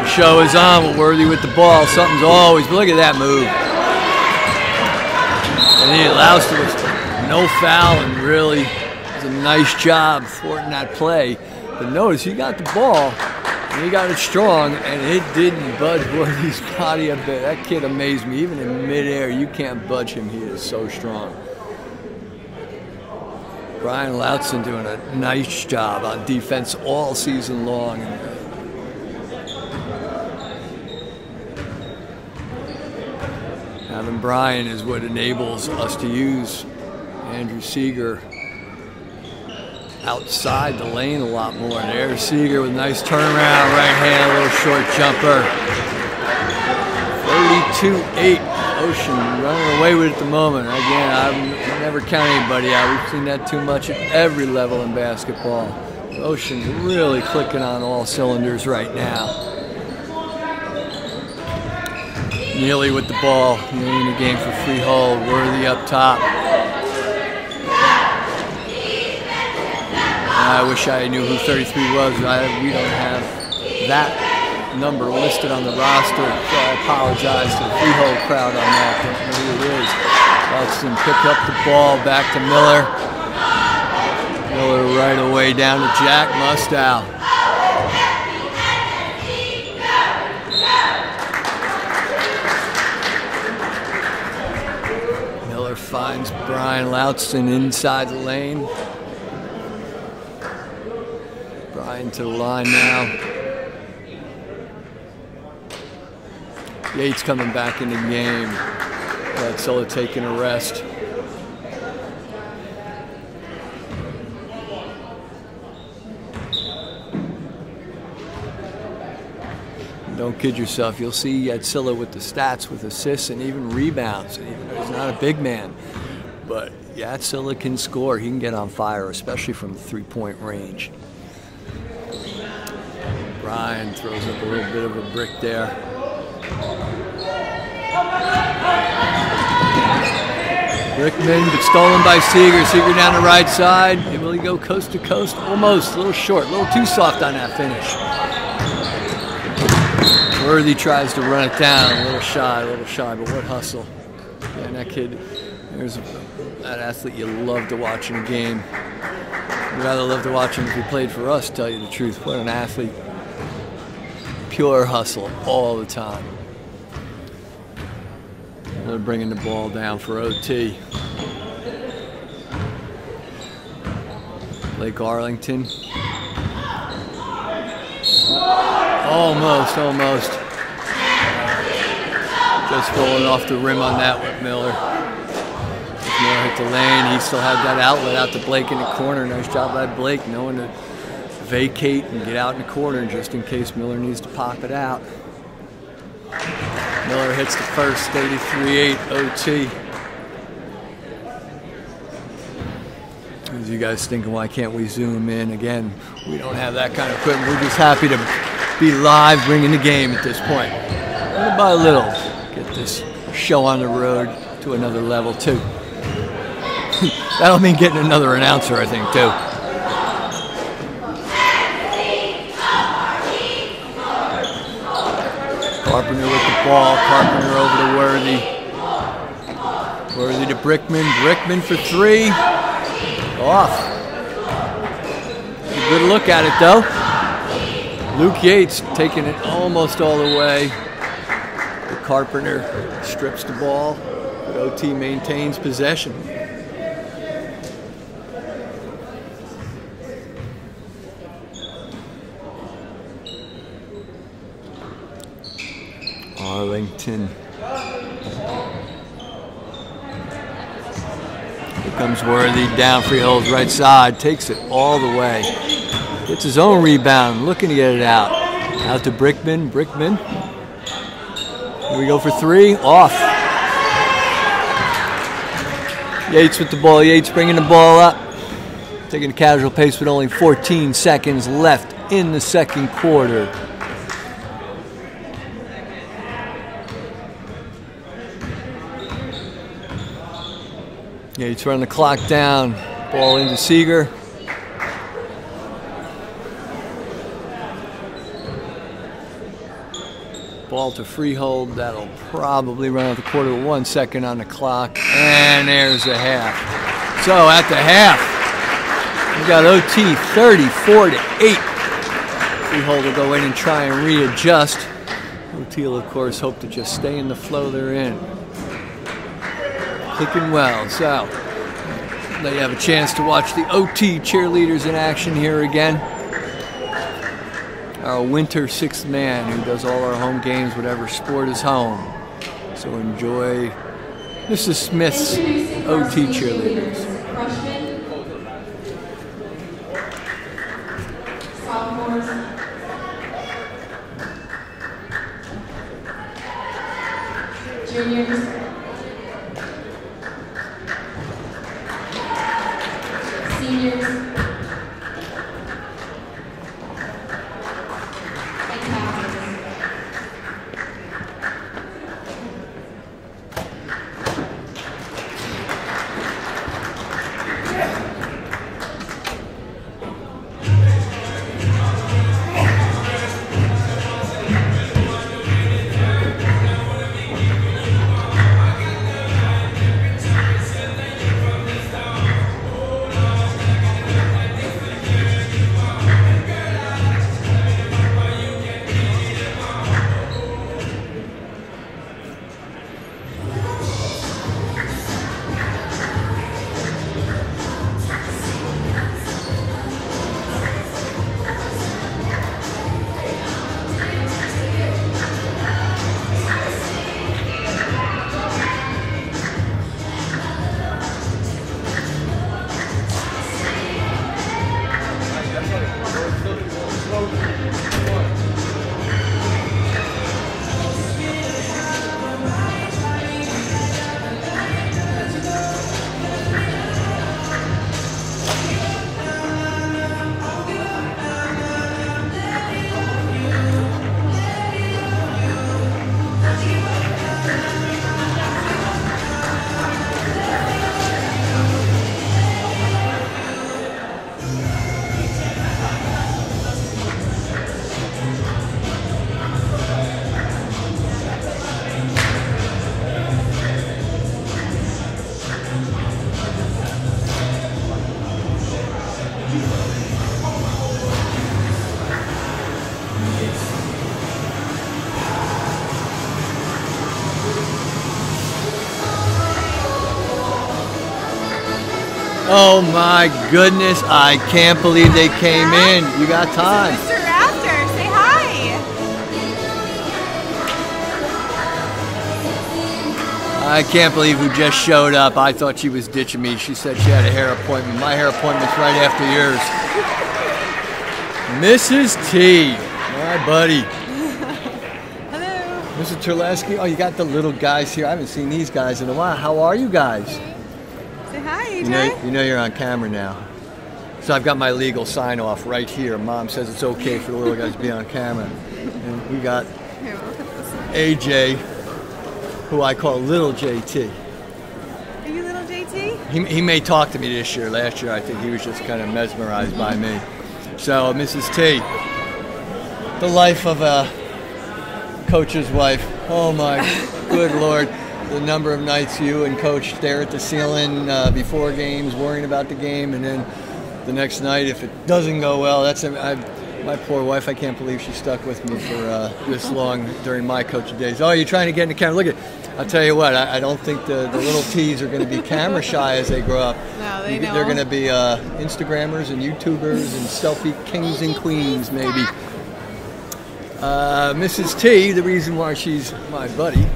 The show is on with Worthy with the ball. Something's always, but look at that move. And he allows to no foul, and really does a nice job thwarting that play. But notice he got the ball, and he got it strong, and it didn't budge Worthy's body a bit. That kid amazed me. Even in midair, you can't budge him. He is so strong. Brian Lautzen doing a nice job on defense all season long. Having Brian is what enables us to use Andrew Seeger outside the lane a lot more. There's Seeger with a nice turnaround, right hand, a little short jumper. 32-8, Ocean running away with it at the moment. Again, I've never counted anybody out. We've seen that too much at every level in basketball. Ocean's really clicking on all cylinders right now. Neely with the ball, Neely in the game for Freehold, Worthy up top. I wish I knew who 33 was. We don't have that number listed on the roster, so I apologize to the Freehold crowd on that. Don't know who it is. Watson pick up the ball, back to Miller. Miller right away down to Jack Mustow. Miller finds Brian Lautzen inside the lane. Brian to the line now. Yates coming back in the game. Silla taking a rest. Don't kid yourself. You'll see Yatsila with the stats, with assists and even rebounds. Even though he's not a big man, but Yatsila can score. He can get on fire, especially from the three-point range. Brian throws up a little bit of a brick there. Brickman, but stolen by Seeger. Seeger down the right side. Will he go coast to coast? Almost. A little short. A little too soft on that finish. Worthy tries to run it down. A little shy, but what hustle. Yeah, and that kid, there's that athlete you love to watch in a game. You'd rather love to watch him if he played for us, to tell you the truth. What an athlete. Pure hustle all the time. They're bringing the ball down for OT. Blake Arlington. Almost. Just rolling off the rim on that with Miller. Miller hit the lane. He still had that outlet out to Blake in the corner. Nice job by Blake, knowing to vacate and get out in the corner just in case Miller needs to pop it out. Miller hits the first, 33-8 OT. As you guys thinking, why can't we zoom in? Again, we don't have that kind of equipment. We're just happy to be live bringing the game at this point. Little by little, get this show on the road to another level too. That'll mean getting another announcer, I think, too. Carpenter with the ball. Carpenter over to Worthy. Worthy to Brickman. Brickman for three. Off. A good look at it, though. Luke Yates taking it almost all the way. The Carpenter strips the ball, but OT maintains possession. Arlington. Here comes Worthy down Freehold's right side. Takes it all the way. Gets his own rebound. Looking to get it out. Out to Brickman. Brickman. Here we go for three. Off. Yates with the ball. Yates bringing the ball up. Taking a casual pace with only 14 seconds left in the second quarter. Yates running the clock down. Ball into Seeger. Ball to Freehold. That'll probably run out the quarter with 1 second on the clock. And there's the half. So at the half, we got OT 34-8. Freehold will go in and try and readjust. OT will, of course, hope to just stay in the flow they're in. Clicking well, so let you have a chance to watch the OT cheerleaders in action here again. Our winter sixth man who does all our home games, whatever sport is home. So enjoy Mrs. Smith's OT cheerleaders. Freshmen, sophomores, juniors, seniors, and captains. Oh my goodness, I can't believe they came in. You got time. Mr. Rafter, say hi. I can't believe who just showed up. I thought she was ditching me. She said she had a hair appointment. My hair appointment's right after yours. Mrs. T, my buddy. Hello. Mrs. Terleski. Oh, you got the little guys here. I haven't seen these guys in a while. How are you guys? Say hi, AJ. You know you're on camera now. So I've got my legal sign off right here. Mom says it's okay for the little guys to be on camera. And we got Here, look at this. AJ, who I call Little JT. Are you little JT? He may talk to me this year. Last year, I think he was just kind of mesmerized by me. So, Mrs. T, the life of a coach's wife. Oh my good Lord. The number of nights you and Coach stare at the ceiling before games, worrying about the game, and then the next night, if it doesn't go well, my poor wife. I can't believe she stuck with me for this long during my coaching days. Oh, you're trying to get in the camera. Look at, I'll tell you what. I don't think the little T's are going to be camera shy as they grow up. No, they know. They're going to be Instagrammers and YouTubers and selfie kings and queens, maybe. Mrs. T, the reason why she's my buddy,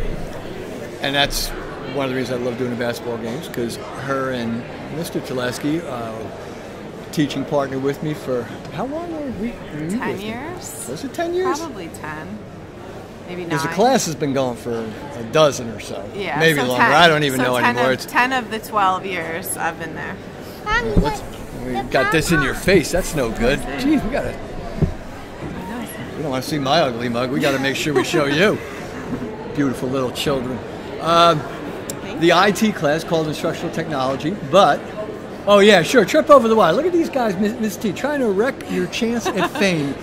and that's one of the reasons I love doing the basketball games, because her and Mr. Teleski, teaching partner with me for how long were you 10 with me? years? Was it 10 years? Probably 10. Maybe 9. Because the class has been going for a dozen or so. Yeah, maybe so longer. 10. I don't even So know 10 anymore. Of, 10 of the 12 years I've been there. We got this in your face. That's no good. Jeez, we don't want to see my ugly mug. We got to make sure we show you. Beautiful little children. The IT class called Instructional Technology, but oh yeah, sure. Trip over the wire. Look at these guys, Miss T, trying to wreck your chance at fame.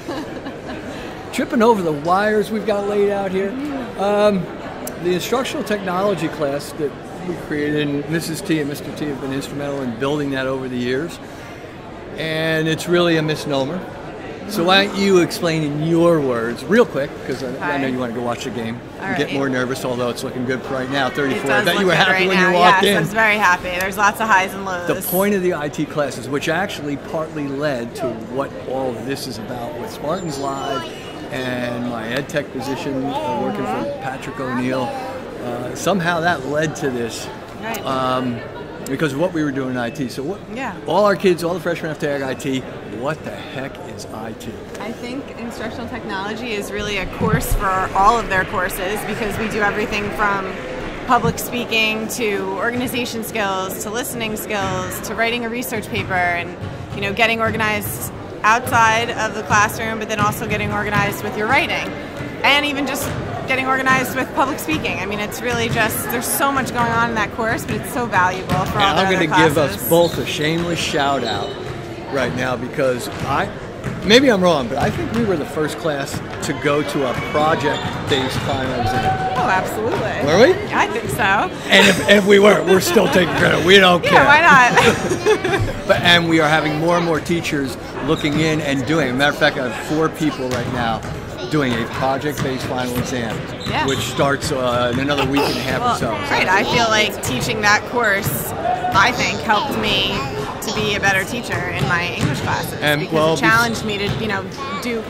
Tripping over the wires we've got laid out here. The Instructional Technology class that we created, and Mrs. T and Mr. T have been instrumental in building that over the years. And it's really a misnomer. So why don't you explain in your words, real quick, because I know you want to go watch the game. All Get right. more nervous, although it's looking good right now, 34. It does I bet look you were good happy right when now. you walked yes, in. I was very happy. There's lots of highs and lows. The point of the IT classes, which actually partly led to what all of this is about with Spartans Live and my ed tech position working for Patrick O'Neill, somehow that led to this. Right. Because of what we were doing in IT. So what? Yeah. All our kids, all the freshmen have to take IT. What the heck is IT? I think instructional technology is really a course for all of their courses, because we do everything from public speaking to organization skills to listening skills to writing a research paper, and getting organized outside of the classroom, but then also getting organized with your writing, and even just getting organized with public speaking. I mean, it's really just, there's so much going on in that course, but it's so valuable for all the I'm other going to give us both a shameless shout out right now, because maybe I'm wrong, but I think we were the first class to go to a project-based final exam. Oh, absolutely. Were we? I think so. And if we weren't, we're still taking credit. We don't care. Yeah, why not? And we are having more and more teachers looking in and doing. As a matter of fact, I have 4 people right now doing a project-based final exam, Yeah. which starts in another week and a half or so. Right, I feel like teaching that course, I think, helped me to be a better teacher in my English classes, And, because well, it challenged me to, do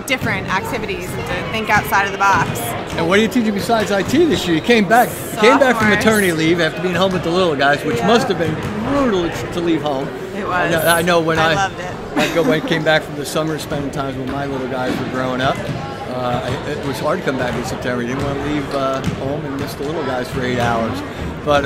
different activities and to think outside of the box. And what do you teach besides IT this year? You came back. You came back from Sophomores. maternity leave after being home with the little guys, which must have been brutal to leave home. It was. I know when I loved it. when I came back from the summer, spending time when my little guys were growing up. It was hard to come back in September. You didn't want to leave home and miss the little guys for 8 hours. But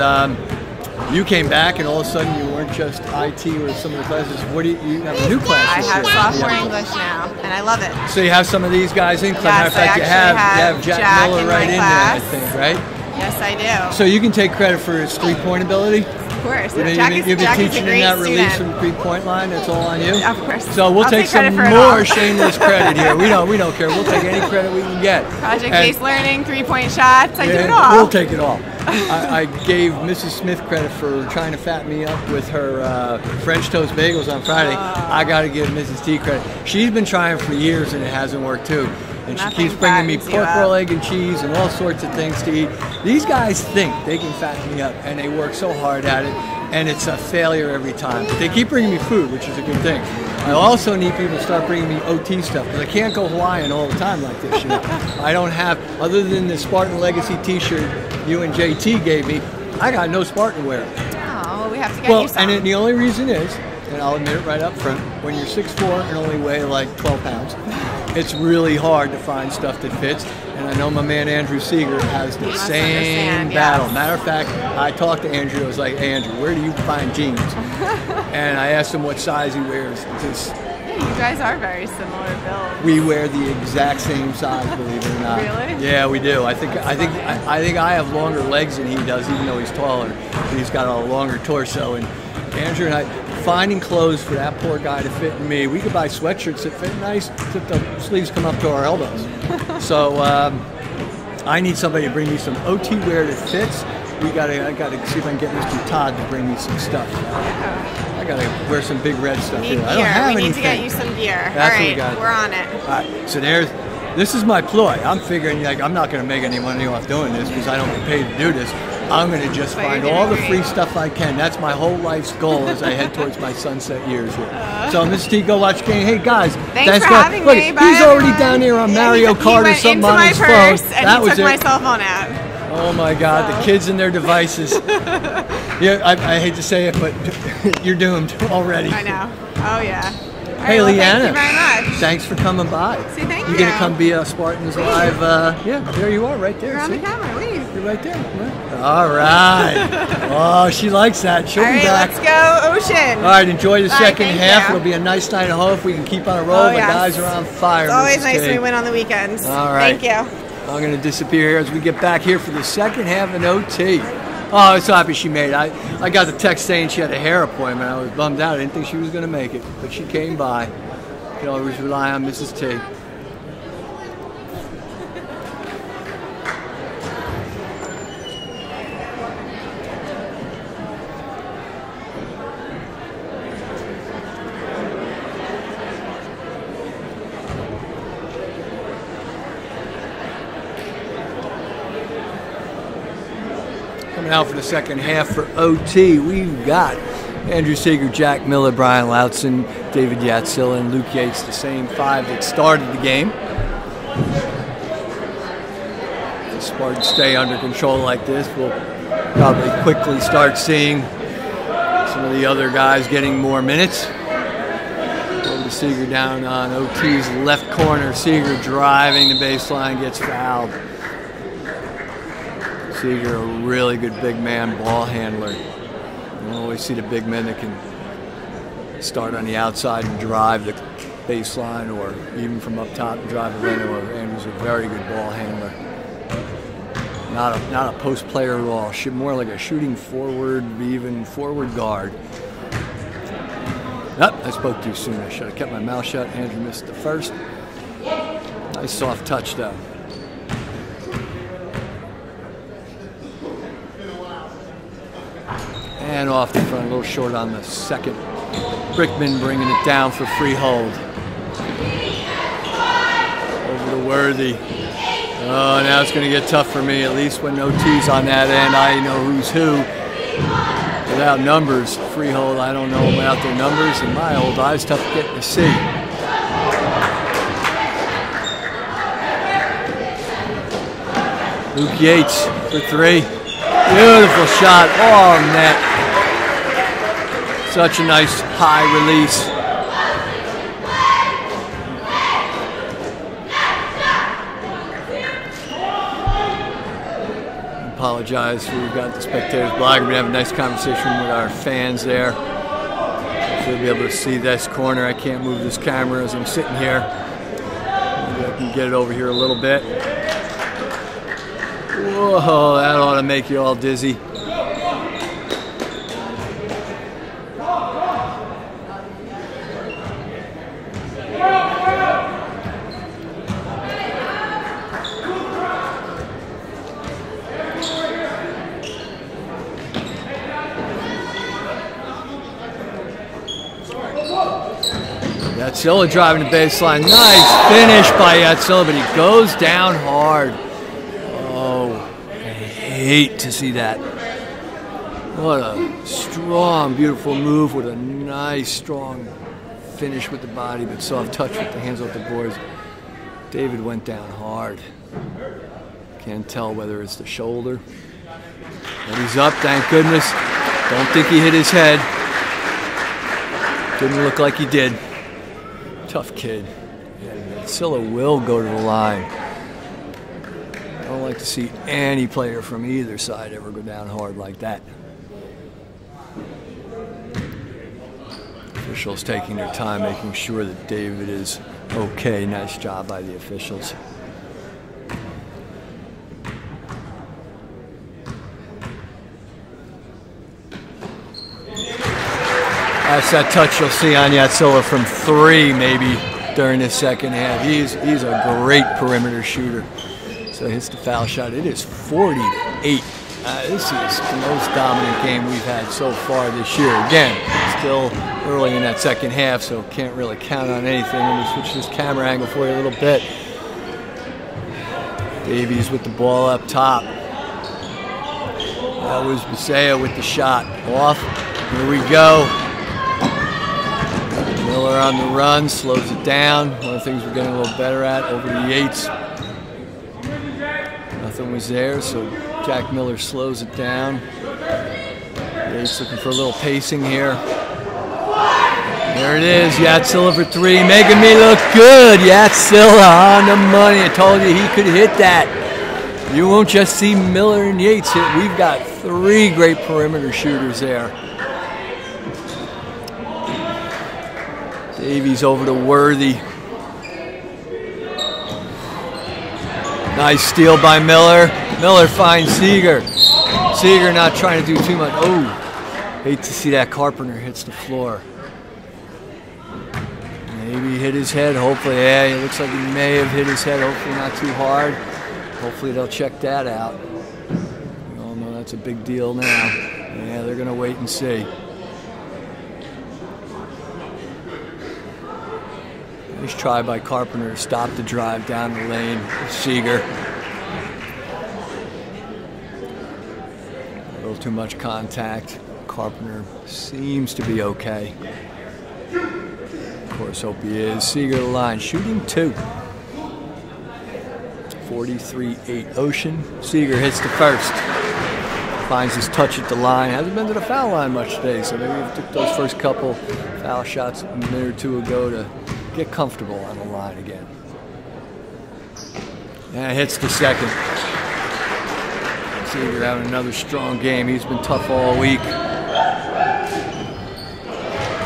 you came back, and all of a sudden you weren't just IT or some of the classes. What do you have a new class? I this have year. sophomore Yeah. English now, and I love it. So you have some of these guys in class. Matter of Yes, I fact, you actually have have Jack Jack Miller in right my in there, I class. think, right? Yes, I do. So you can take credit for his three-point ability. Of course. You've Jack been is a teaching in great that release student. from three-point line. That's all on you. Of course. So we'll I'll take take some credit for it all. more shameless credit here. We don't care. We'll take any credit we can get. Project-based learning, 3-point shots, I do it And all. We'll take it all. I gave Mrs. Smith credit for trying to fatten me up with her French toast bagels on Friday. I got to give Mrs. T credit. She's been trying for years and it hasn't worked too. And she Nothing keeps bringing me fattens you pork up. roll, egg, and cheese and all sorts of things to eat. These guys think they can fatten me up, and they work so hard at it. and it's a failure every time. But they keep bringing me food, which is a good thing. I also need people to start bringing me OT stuff, because I can't go Hawaiian all the time like this. You know, I don't have, other than the Spartan Legacy T-shirt you and JT gave me, I got no Spartan wear. Oh, well, we have to get you some. And the only reason is, and I'll admit it right up front, when you're 6'4" and only weigh like 12 pounds, it's really hard to find stuff that fits. And I know my man Andrew Seeger has the same battle. Yes. Matter of fact, I talked to Andrew. I was like, Andrew, where do you find jeans? And I asked him what size he wears. Yeah, you guys are very similar build. We wear the exact same size, believe it or not. Really? Yeah, we do. I think I have longer legs than he does, even though he's taller. And he's got a longer torso. And Andrew and I, finding clothes for that poor guy to fit in me. We could buy sweatshirts that fit nice, that the sleeves come up to our elbows. So I need somebody to bring me some OT wear that fits. I gotta see if I can get Mr. Todd to bring me some stuff. Yeah. I gotta wear some big red stuff Need here. gear. I don't have we anything. need to get you some gear. That's All what we right, got. we're on it. All right, so this is my ploy. I'm figuring like I'm not gonna make any money off doing this because I don't get paid to do this. I'm gonna just But find you're all the doing free great. stuff I can. That's my whole life's goal as I head towards my sunset years here. So Mr. T, go watch game. Hey guys, Thanks for God. having Look, me. Bye, he's already everyone. down here on Yeah, Mario he Kart or went something into on my his purse phone. and That he was took it. my cell phone out. Oh my God, the kids and their devices. Yeah, I hate to say it, but you're doomed already. I know. Oh yeah. All Hey, right, well, Leanna. thank you very much. Thanks for coming by. See, thank You're gonna you. come be a Spartans Live. Yeah, there you are, right there. You're on see? the camera. Leave. You're right there. Right. All right. Oh, she likes that. She'll All be right, back. let's go, Ocean. All right, enjoy the Bye, second thank half. you. It'll be a nice night at home if we can keep on a roll. Oh, The yes. guys are on fire. It's always Mrs. nice K. when we win on the weekends. All right. Thank you. I'm going to disappear here as we get back here for the second half in OT. Oh, I was so happy she made it. I got the text saying she had a hair appointment. I was bummed out. I didn't think she was going to make it, but she came by. You can always rely on Mrs. T. Coming out for the second half for OT, we've got Andrew Seeger, Jack Miller, Brian Lautzen, David Yatzilla, and Luke Yates, the same five that started the game. If the Spartans stay under control like this, we'll probably quickly start seeing some of the other guys getting more minutes. Over to Seeger down on OT's left corner. Seeger driving the baseline, gets fouled. Seeger, a really good big man ball handler. You don't always see the big men that can start on the outside and drive the baseline, or even from up top and drive the lane. Andrew's a very good ball handler. Not a post player at all. More like a shooting forward, even forward guard. Nope, I spoke too soon. I should have kept my mouth shut. Andrew missed the first. Nice soft touch though. And off the front, a little short on the second. Brickman bringing it down for Freehold. Over to Worthy. Oh, now it's going to get tough for me. At least when no T's on that end, I know who's who. Without numbers, Freehold, I don't know about their numbers. In my old eyes, tough getting to see. Luke Yates for three. Beautiful shot. Oh, net. Such a nice high release. Apologize for we've got the spectators blog. We're gonna have a nice conversation with our fans there. Hopefully we'll be able to see this corner. I can't move this camera as I'm sitting here. Maybe I can get it over here a little bit. Whoa, that ought to make you all dizzy. Yatzilla driving the baseline. Nice finish by Yatzilla, but he goes down hard. Oh, I hate to see that. What a strong, beautiful move with a nice, strong finish with the body, but soft touch with the hands off the boards. David went down hard. Can't tell whether it's the shoulder. But he's up, thank goodness. Don't think he hit his head. Didn't look like he did. Tough kid. Yeah, Scylla will go to the line. I don't like to see any player from either side ever go down hard like that. Officials taking their time, making sure that David is okay. Nice job by the officials. That's that touch you'll see on Yatsila from 3 maybe during the second half. He's a great perimeter shooter. So hits the foul shot. It is 40-8. This is the most dominant game we've had so far this year. Again, still early in that second half, so can't really count on anything. Let me switch this camera angle for you a little bit. Davies with the ball up top. That was Bisea with the shot. Off. Here we go. Miller on the run, slows it down. One of the things we're getting a little better at. Over to Yates. Nothing was there, so Jack Miller slows it down. Yates looking for a little pacing here. There it is, Yatsila for 3, making me look good. Yatsila on the money. I told you he could hit that. You won't just see Miller and Yates hit. We've got 3 great perimeter shooters there. Davies over to Worthy. Nice steal by Miller. Miller finds Seeger. Seeger not trying to do too much. Oh, hate to see that. Carpenter hits the floor. Maybe he hit his head. Hopefully, yeah, it looks like he may have hit his head. Hopefully not too hard. Hopefully they'll check that out. We all know that's a big deal now. Yeah, they're going to wait and see. Nice try by Carpenter to stop the drive down the lane with Seeger. A little too much contact. Carpenter seems to be okay. Of course, hope he is. Seeger to the line, shooting 2. 43-8 Ocean. Seeger hits the first. Finds his touch at the line. Hasn't been to the foul line much today, so maybe he took those first couple foul shots a minute or 2 ago to get comfortable on the line again. And hits the second. Seeger having another strong game. He's been tough all week.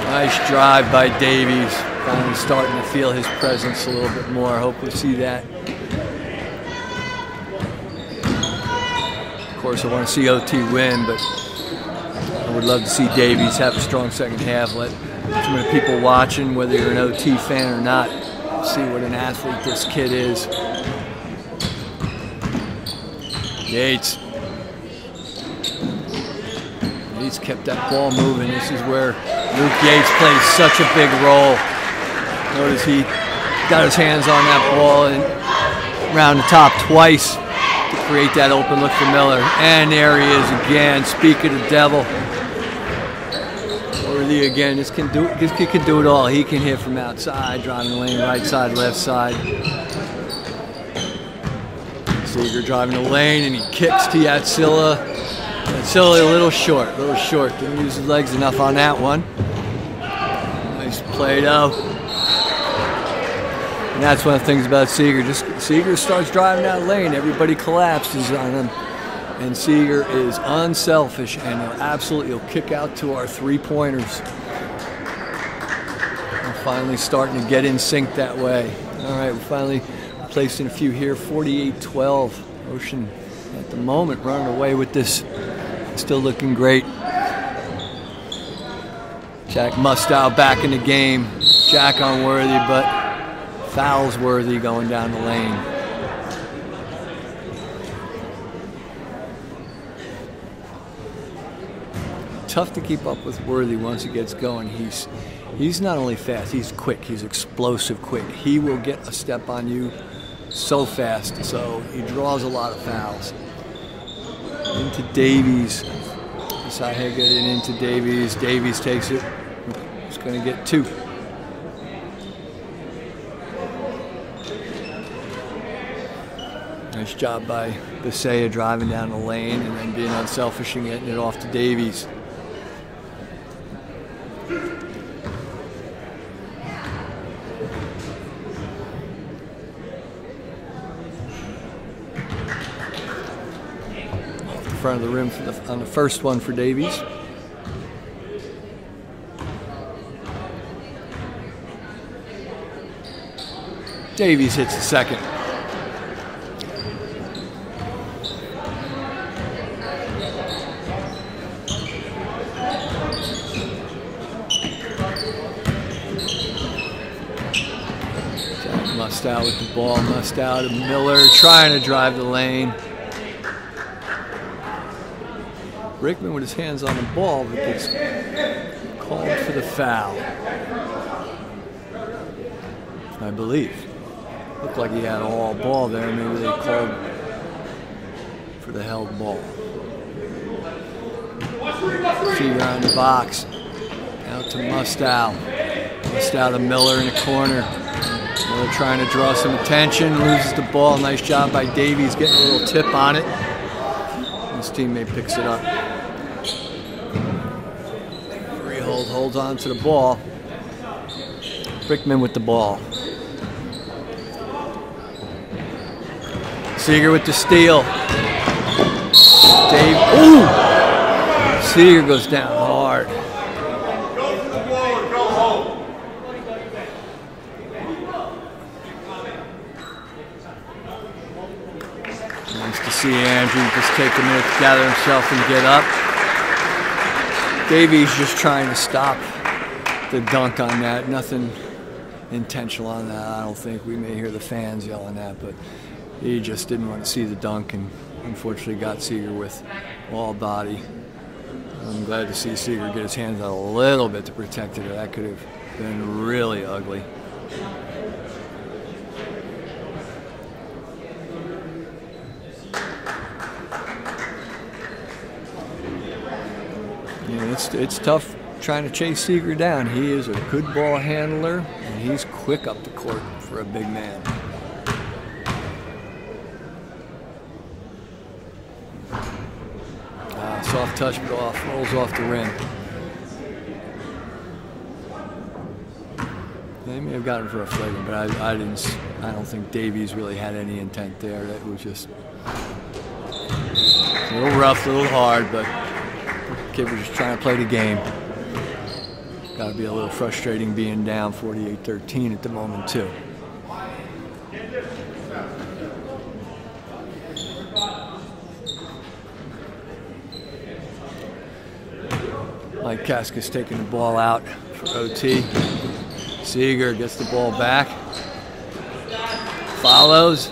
Nice drive by Davies. Finally starting to feel his presence a little bit more. I hope we see that. Of course, I want to see OT win, but I would love to see Davies have a strong second half. Let some of the people watching, whether you're an OT fan or not, see what an athlete this kid is. Yates. Yates kept that ball moving. This is where Luke Yates plays such a big role. Notice he got his hands on that ball and around the top twice to create that open look for Miller. And there he is again. Speak of the devil. Worthy again. This kid can do it all. He can hit from outside, driving the lane, right side, left side. Seeger driving the lane, and he kicks to Yatsila. Yatsila a little short. Didn't use his legs enough on that one. Nice play though. And that's one of the things about Seeger. Just Seeger starts driving that lane, everybody collapses on him. And Seeger is unselfish, and he'll kick out to our 3-pointers. We're finally starting to get in sync that way. All right, we finally placed in a few here. 48-12. Ocean at the moment running away with this. Still looking great. Jack Mustow back in the game. Jack on Worthy, but fouls Worthy going down the lane. Tough to keep up with Worthy once he gets going. He's not only fast, he's quick. He's explosive quick. He will get a step on you so fast, so he draws a lot of fouls. Into Davies. Sahe getting into Davies. Davies takes it. He's going to get 2. Nice job by Bisea driving down the lane and then being unselfish and getting it off to Davies. Off the front of the rim on the first one for Davies. Davies hits the second. Mustow with the ball. Mustow to Miller, trying to drive the lane. Brickman with his hands on the ball, but gets called for the foul, I believe. Looked like he had all ball there. Maybe they called for the held ball. Seager on the box. Out to Mustow. Mustow to Miller in the corner. Miller trying to draw some attention, loses the ball. Nice job by Davies getting a little tip on it. His teammate picks it up. Freehold holds on to the ball. Brickman with the ball. Seager with the steal. Ooh! Seager goes down hard. Nice to see Andrew just take a minute to gather himself and get up. Davies just trying to stop the dunk on that. Nothing intentional on that, I don't think. We may hear the fans yelling that, but he just didn't want to see the dunk and unfortunately got Seager with all body. I'm glad to see Seager get his hands out a little bit to protect it. That could have been really ugly. Yeah, it's tough trying to chase Seager down. He is a good ball handler and he's quick up the court for a big man. Soft touch, but rolls off the rim. They may have gotten for a flagrant, but I don't think Davies really had any intent there. That was just a little rough, a little hard, but the kid was just trying to play the game. Got to be a little frustrating being down 48-13 at the moment too. Mike Kaskis taking the ball out for OT. Seager gets the ball back. Follows.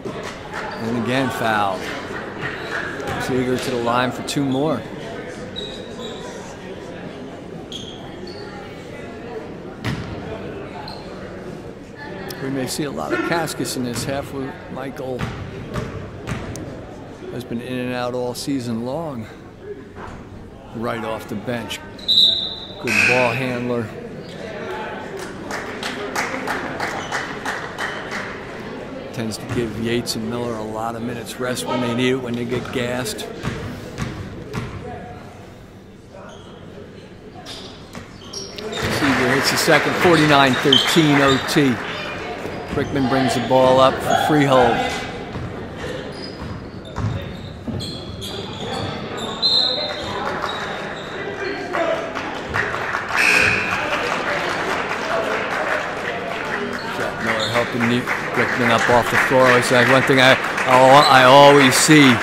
And again fouled. Seager to the line for 2 more. We may see a lot of Kaskis in this half. Michael has been in and out all season long. Right off the bench. Good ball handler. Tends to give Yates and Miller a lot of minutes rest when they need it, when they get gassed. Seager hits the second, 49-13 OT. Brickman brings the ball up for Freehold. Brickman up off the floor. It's like one thing I always see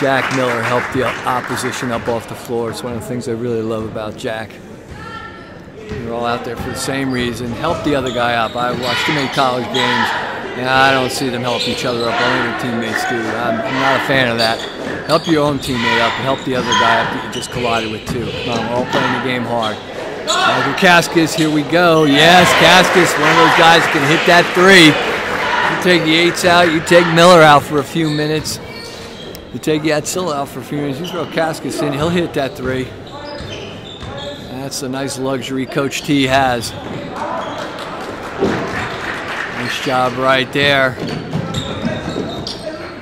Jack Miller help the opposition up off the floor. It's one of the things I really love about Jack. We're all out there for the same reason. Help the other guy up. I've watched too many college games and I don't see them help each other up. Only their teammates do. I'm not a fan of that. Help your own teammate up and help the other guy up that you just collided with too. Come on, we're all playing the game hard. Michael Kaskis, here we go. Yes, Kaskis, one of those guys can hit that 3. You take Yates out, you take Miller out for a few minutes. You take Yatzilla out for a few minutes, you throw Cascas in, he'll hit that three. That's a nice luxury Coach T has. Nice job right there.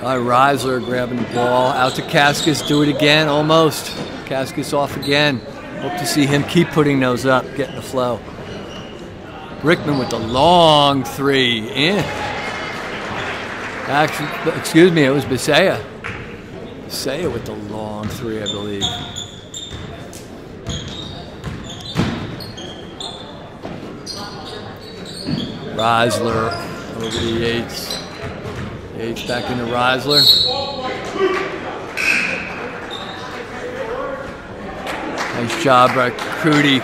All right, Reisler grabbing the ball. Out to Cascas, do it again, almost. Cascas off again. Hope to see him keep putting those up, getting the flow. Brickman with the long three, in. Actually, excuse me, it was Bisea. Bisea with the long three, I believe. Reisler over to Yates. Yates back into Reisler. Nice job by Crudy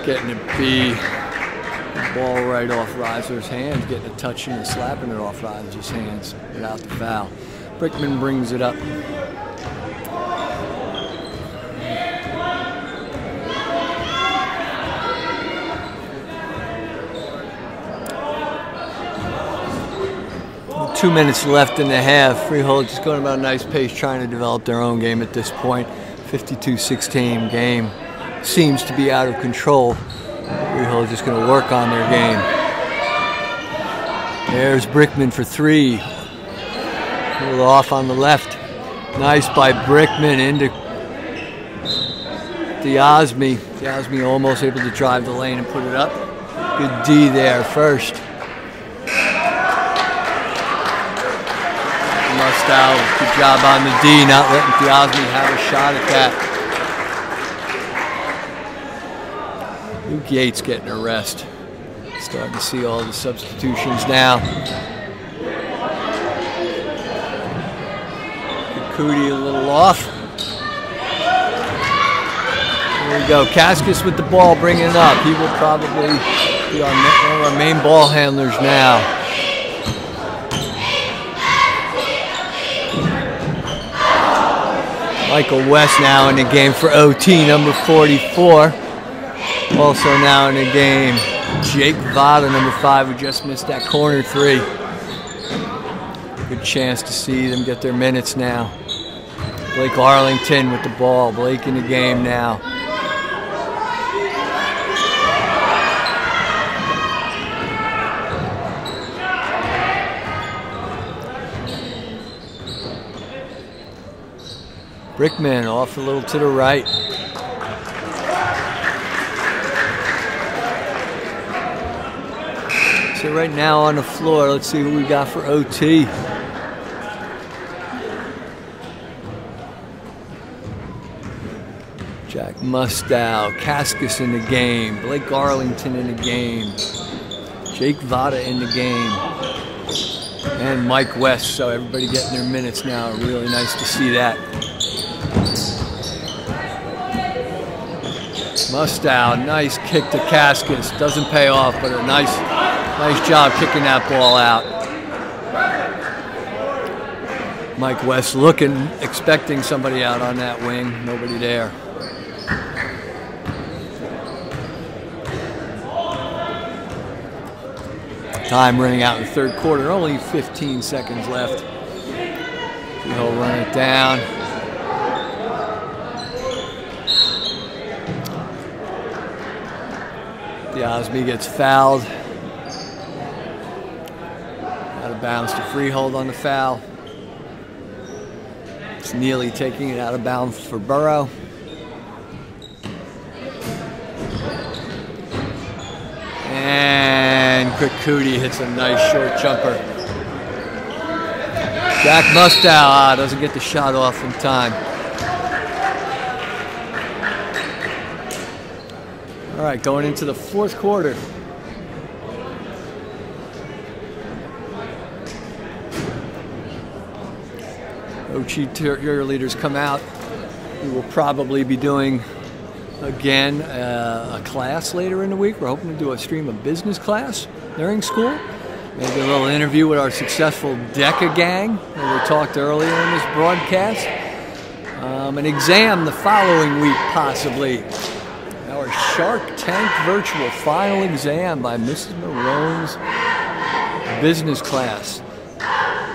getting it B. Ball right off Reisler's hands, getting a touch and slapping it off Reisler's hands without the foul. Brickman brings it up. Well, 2 minutes left in the half. Freehold just going about a nice pace, trying to develop their own game at this point. 52-16 game seems to be out of control. Freehold just going to work on their game. There's Brickman for three. A little off on the left. Nice by Brickman into Diazmi. Diazmi almost able to drive the lane and put it up. Good D there first. Mustow, good job on the D, not letting Diazmi have a shot at that. Luke Yates getting a rest. Starting to see all the substitutions now. Cootie a little off. There we go. Cascas with the ball, bringing it up. He will probably be one of our main ball handlers now. Michael West now in the game for OT, number 44. Also now in the game, Jake Vada, number 5, who just missed that corner three. Good chance to see them get their minutes now. Blake Arlington with the ball. Blake in the game now. Brickman off a little to the right. So right now on the floor, let's see what we got for OT. Jack Mustow, Cascas in the game, Blake Arlington in the game, Jake Vada in the game, and Mike West. So everybody getting their minutes now. Really nice to see that. Mustow, nice kick to Cascas. Doesn't pay off, but a nice job kicking that ball out. Mike West looking, expecting somebody out on that wing. Nobody there. Time running out in the third quarter. Only 15 seconds left. He'll run it down. Diazmi gets fouled. Out of bounds to Freehold on the foul. It's Neely taking it out of bounds for Boro. And Quick Cootie hits a nice short jumper. Jack Mustow doesn't get the shot off in time. All right, going into the fourth quarter. OT cheerleaders come out. We will probably be doing, again, a class later in the week. We're hoping to do a stream of business class during school. Maybe a little interview with our successful DECA gang that we talked earlier in this broadcast. An exam the following week, possibly. Our Shark Tank virtual final exam by Mrs. Marone's business class.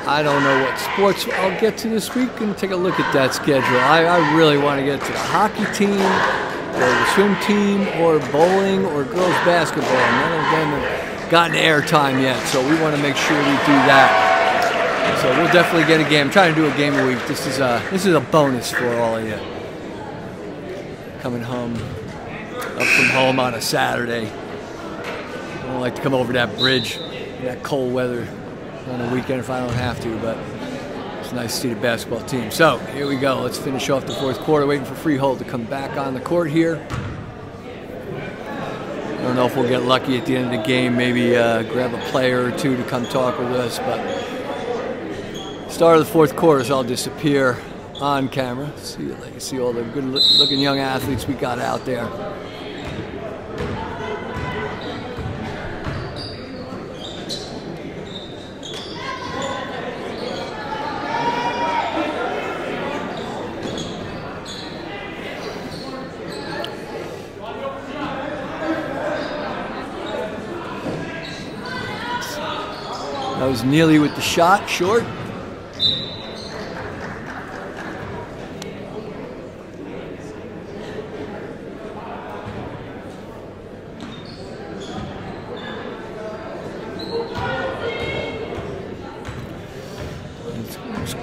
I don't know what sports I'll get to this week and take a look at that schedule. I really want to get to the hockey team, or the swim team, or bowling, or girls basketball. None of them have gotten airtime yet, so we want to make sure we do that. So we'll definitely get a game. I'm trying to do a game a week. This is a bonus for all of you. Coming home, up from home on a Saturday. I don't like to come over that bridge in that cold weather on the weekend if I don't have to, but it's nice to see the basketball team. So here we go. Let's finish off the fourth quarter, waiting for Freehold to come back on the court here. I don't know if we'll get lucky at the end of the game, maybe grab a player or two to come talk with us, but start of the fourth quarter, so I'll disappear on camera. See all the good looking young athletes we got out there. That was Neely with the shot, short.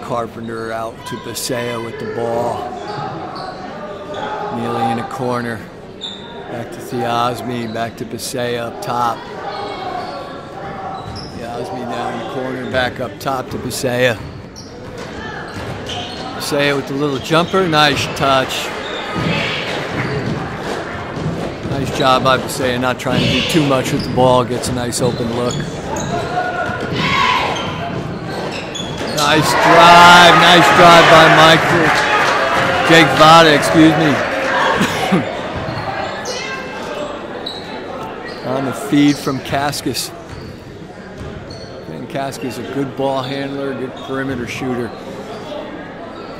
Carpenter out to Basea with the ball. Neely in a corner. Back to Thiasmi, back to Basea up top. Thiasmi down in the corner, back up top to Basea. Basea with the little jumper, nice touch. Nice job by Basea, not trying to do too much with the ball, gets a nice open look. Nice drive by Michael. Jake Vada, excuse me. On the feed from Cascas. And Cascas a good ball handler, good perimeter shooter.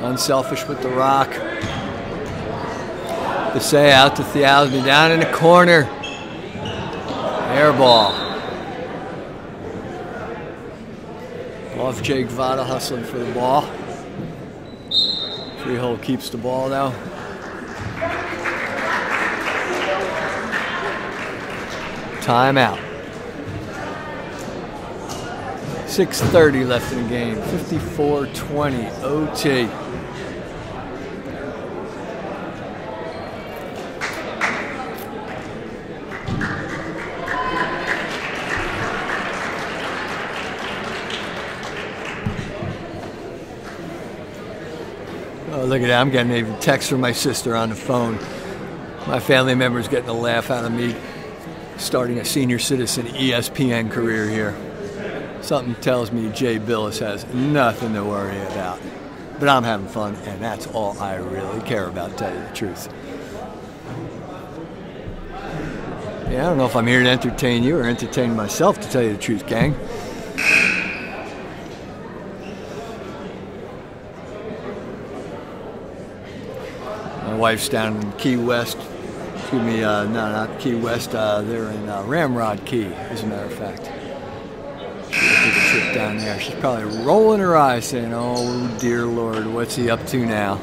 Unselfish with the rock. Basea out to Thiasmi, down in the corner. Air ball. Off Jake Vada hustling for the ball. Freehold keeps the ball now. Timeout. 6:30 left in the game. 54-20 OT. Oh, look at that. I'm getting a text from my sister on the phone. My family member's getting a laugh out of me starting a senior citizen ESPN career here. Something tells me Jay Billis has nothing to worry about. But I'm having fun, and that's all I really care about, to tell you the truth. Yeah, I don't know if I'm here to entertain you or entertain myself, to tell you the truth, gang. My wife's down in Key West. Excuse me, no, not Key West. They're in Ramrod Key, as a matter of fact. She'll take a trip down there. She's probably rolling her eyes saying, oh, dear Lord, what's he up to now?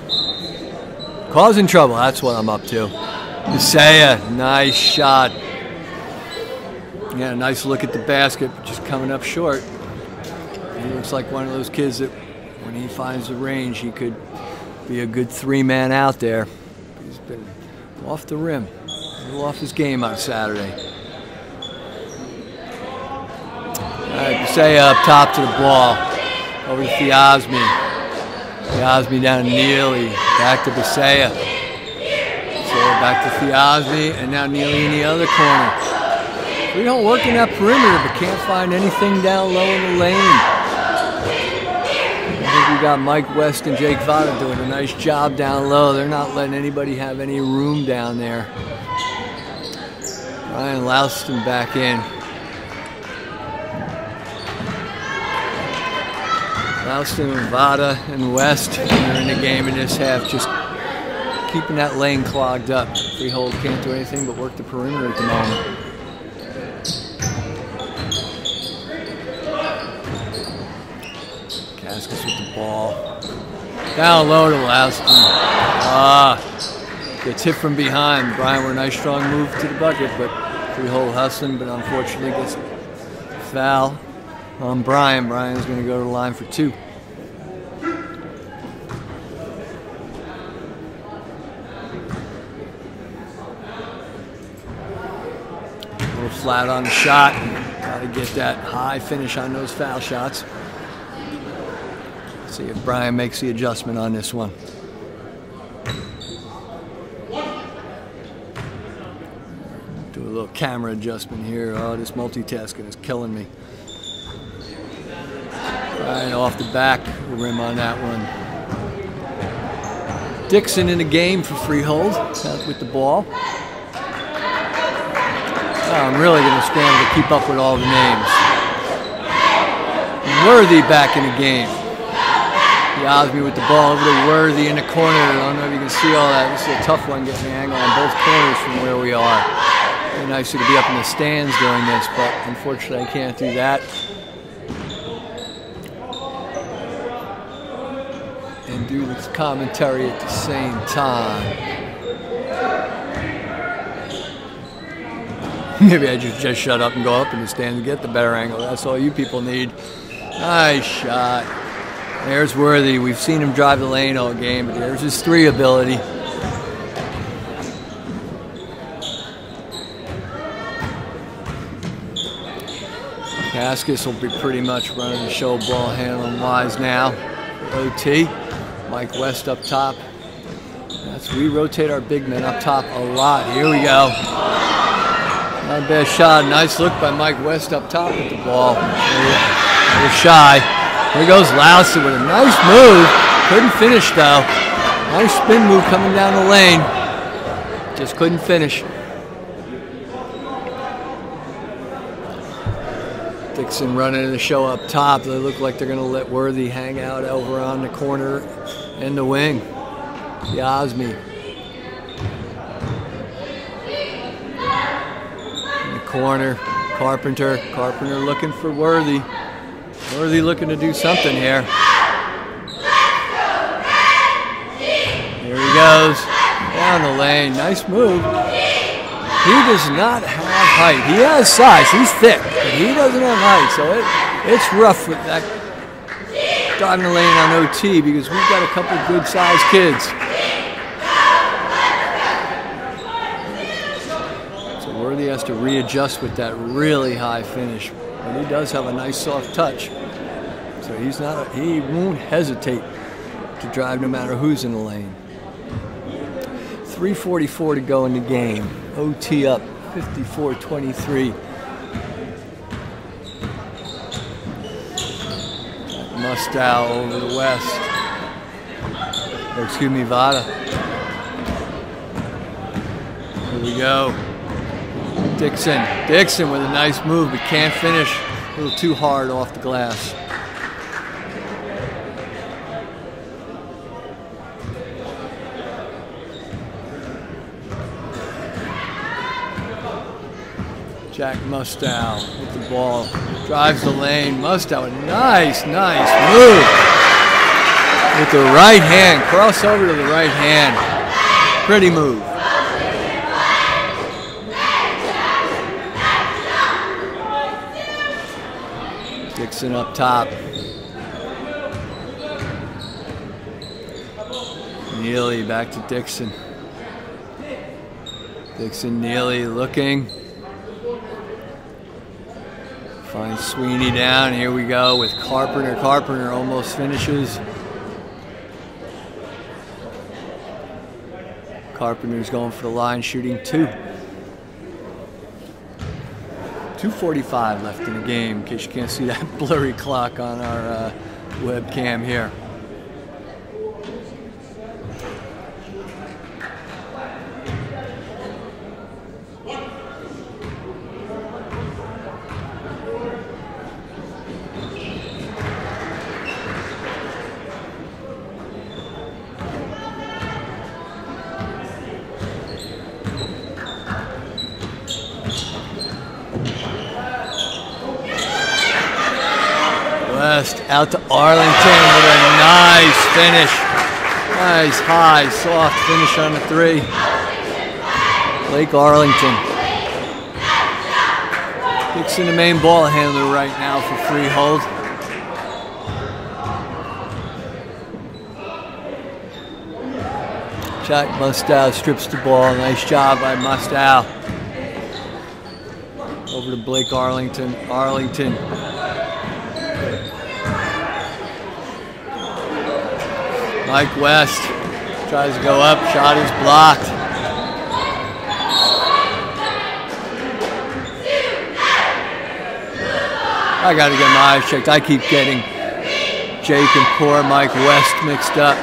Causing trouble, that's what I'm up to. Basea, nice shot. Yeah, nice look at the basket, but just coming up short. He looks like one of those kids that when he finds the range, he could be a good three-man out there. He's been off the rim, a little off his game on Saturday. All right, Basea up top to the ball. Over to Thiasmi. Thiasmi down to Neely. Back to Basea. Basea back to Thiasmi, and now Neely in the other corner. Freehold working that perimeter, but can't find anything down low in the lane. I think we got Mike West and Jake Vada doing a nice job down low. They're not letting anybody have any room down there. Ryan Louston back in. Louston and Vada and West are in the game in this half, just keeping that lane clogged up. Freehold can't do anything but work the perimeter at the moment. ball. Down low to Louston. Gets hit from behind. Brian with a nice strong move to the bucket, but Freehold hustling, but unfortunately gets foul on Brian. Brian's going to go to the line for 2. A little flat on the shot. Got to get that high finish on those foul shots. See if Brian makes the adjustment on this one. Do a little camera adjustment here. Oh, this multitasking is killing me. Right off the back, the rim on that one. Dixon in the game for Freehold with the ball. Oh, I'm really going to scramble to keep up with all the names. Worthy back in the game. Osby with the ball over to Worthy in the corner. I don't know if you can see all that. This is a tough one, getting the angle on both corners from where we are. It'd be nice to be up in the stands doing this, but unfortunately I can't do that. And do this commentary at the same time. Maybe I just shut up and go up in the stands and get the better angle. That's all you people need. Nice shot. There's Worthy. We've seen him drive the lane all game, but there's his 3 ability. Cascus will be pretty much running the show ball handling wise now. OT. Mike West up top. We rotate our big men up top a lot. Here we go. Not a bad shot. Nice look by Mike West up top with the ball. They're shy. Here goes Louston with a nice move. Couldn't finish though. Nice spin move coming down the lane. Just couldn't finish. Dixon running the show up top. They look like they're going to let Worthy hang out over on the corner and the wing. Yasmi. In the corner. Carpenter. Carpenter looking for Worthy. Worthy looking to do something here. Here he goes. Down the lane. Nice move. He does not have height. He has size. He's thick. But he doesn't have height. So it's rough with that driving the lane on OT because we've got a couple of good-sized kids. So Worthy has to readjust with that really high finish. But he does have a nice soft touch. So he won't hesitate to drive no matter who's in the lane. 3:44 to go in the game. OT up 54-23. Mustow over the West. Or excuse me, Vada. Here we go. Dixon. Dixon with a nice move, but can't finish. A little too hard off the glass. Jack Mustow with the ball. Drives the lane. Mustow, a nice move. With the right hand. Crossover to the right hand. Pretty move. Dixon up top. Neely back to Dixon. Dixon, Neely looking. Finds Sweeney down. Here we go with Carpenter. Carpenter almost finishes. Carpenter's going for the line, shooting 2. 2:45 left in the game, in case you can't see that blurry clock on our webcam here. West out to Arlington with a nice finish. Nice high, soft finish on the 3. Blake Arlington. Dixon, the main ball handler right now for Freehold. Jack Mustow strips the ball. Nice job by Mustow. Over to Blake Arlington. Arlington. Mike West tries to go up. Shot is blocked. I got to get my eyes checked. I keep getting Jake and poor Mike West mixed up.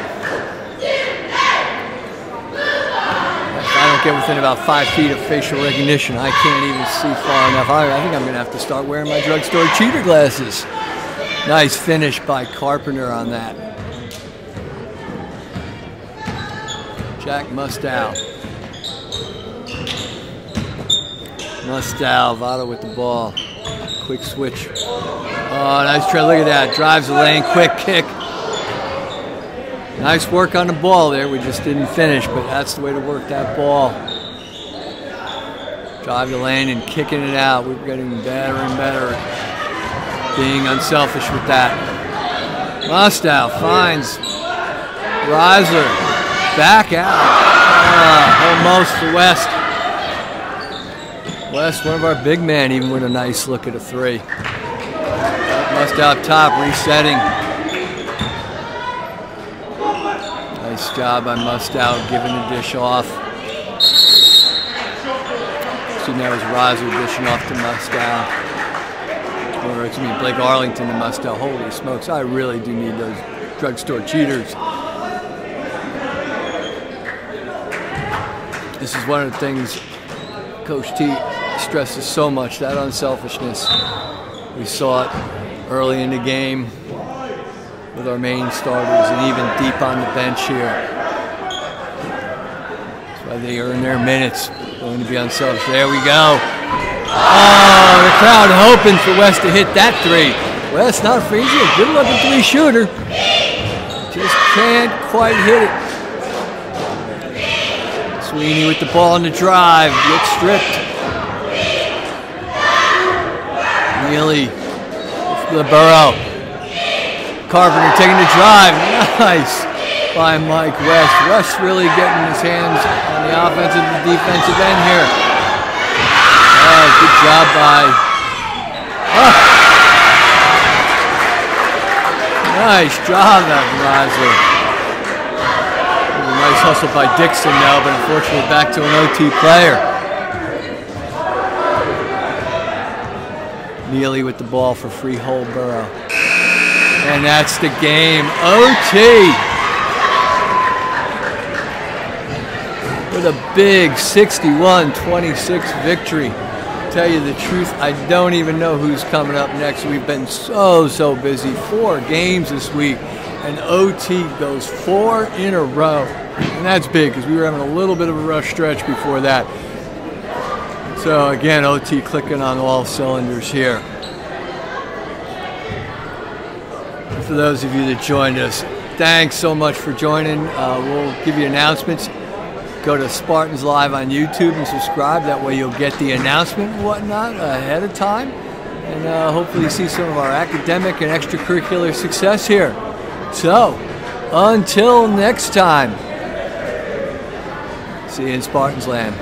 If I don't get within about 5 feet of facial recognition, I can't even see far enough. I think I'm going to have to start wearing my drugstore cheater glasses. Nice finish by Carpenter on that. Jack Mustow. Mustow, Votto with the ball. Quick switch. Oh, nice try. Look at that. Drives the lane. Quick kick. Nice work on the ball there. We just didn't finish, but that's the way to work that ball. Drive the lane and kicking it out. We're getting better and better at being unselfish with that. Mustow finds Reisler. Back out. Almost for West. West, one of our big men, even with a nice look at a 3. Mustow up top, resetting. Nice job by Mustow, giving the dish off. See, now it's Reisler dishing off to Mustow. Or, excuse me, Blake Arlington to Mustow. Holy smokes, I really do need those drugstore cheaters. This is one of the things Coach T stresses so much, that unselfishness. We saw it early in the game with our main starters and even deep on the bench here. That's why they earn their minutes, going to be unselfish. There we go. Oh, the crowd hoping for West to hit that 3. West not for easy, a good looking 3 shooter. Just can't quite hit it. Sweeney with the ball on the drive, gets stripped. Neely for the Boro. Carpenter taking the drive, nice by Mike West. West really getting his hands on the offensive and defensive end here. Oh, good job by... Oh. Nice job of Reisler. Nice hustle by Dixon now, but unfortunately back to an OT player. Neely with the ball for Freehold Boro. And that's the game. OT! With a big 61-26 victory. To tell you the truth, I don't even know who's coming up next. We've been so busy. 4 games this week. And OT goes 4 in a row. And that's big because we were having a little bit of a rough stretch before that. So again, OT clicking on all cylinders here. And for those of you that joined us, thanks so much for joining. We'll give you announcements. Go to Spartans Live on YouTube and subscribe. That way you'll get the announcement and whatnot ahead of time. And hopefully see some of our academic and extracurricular success here. So, until next time, see you in Spartans Land.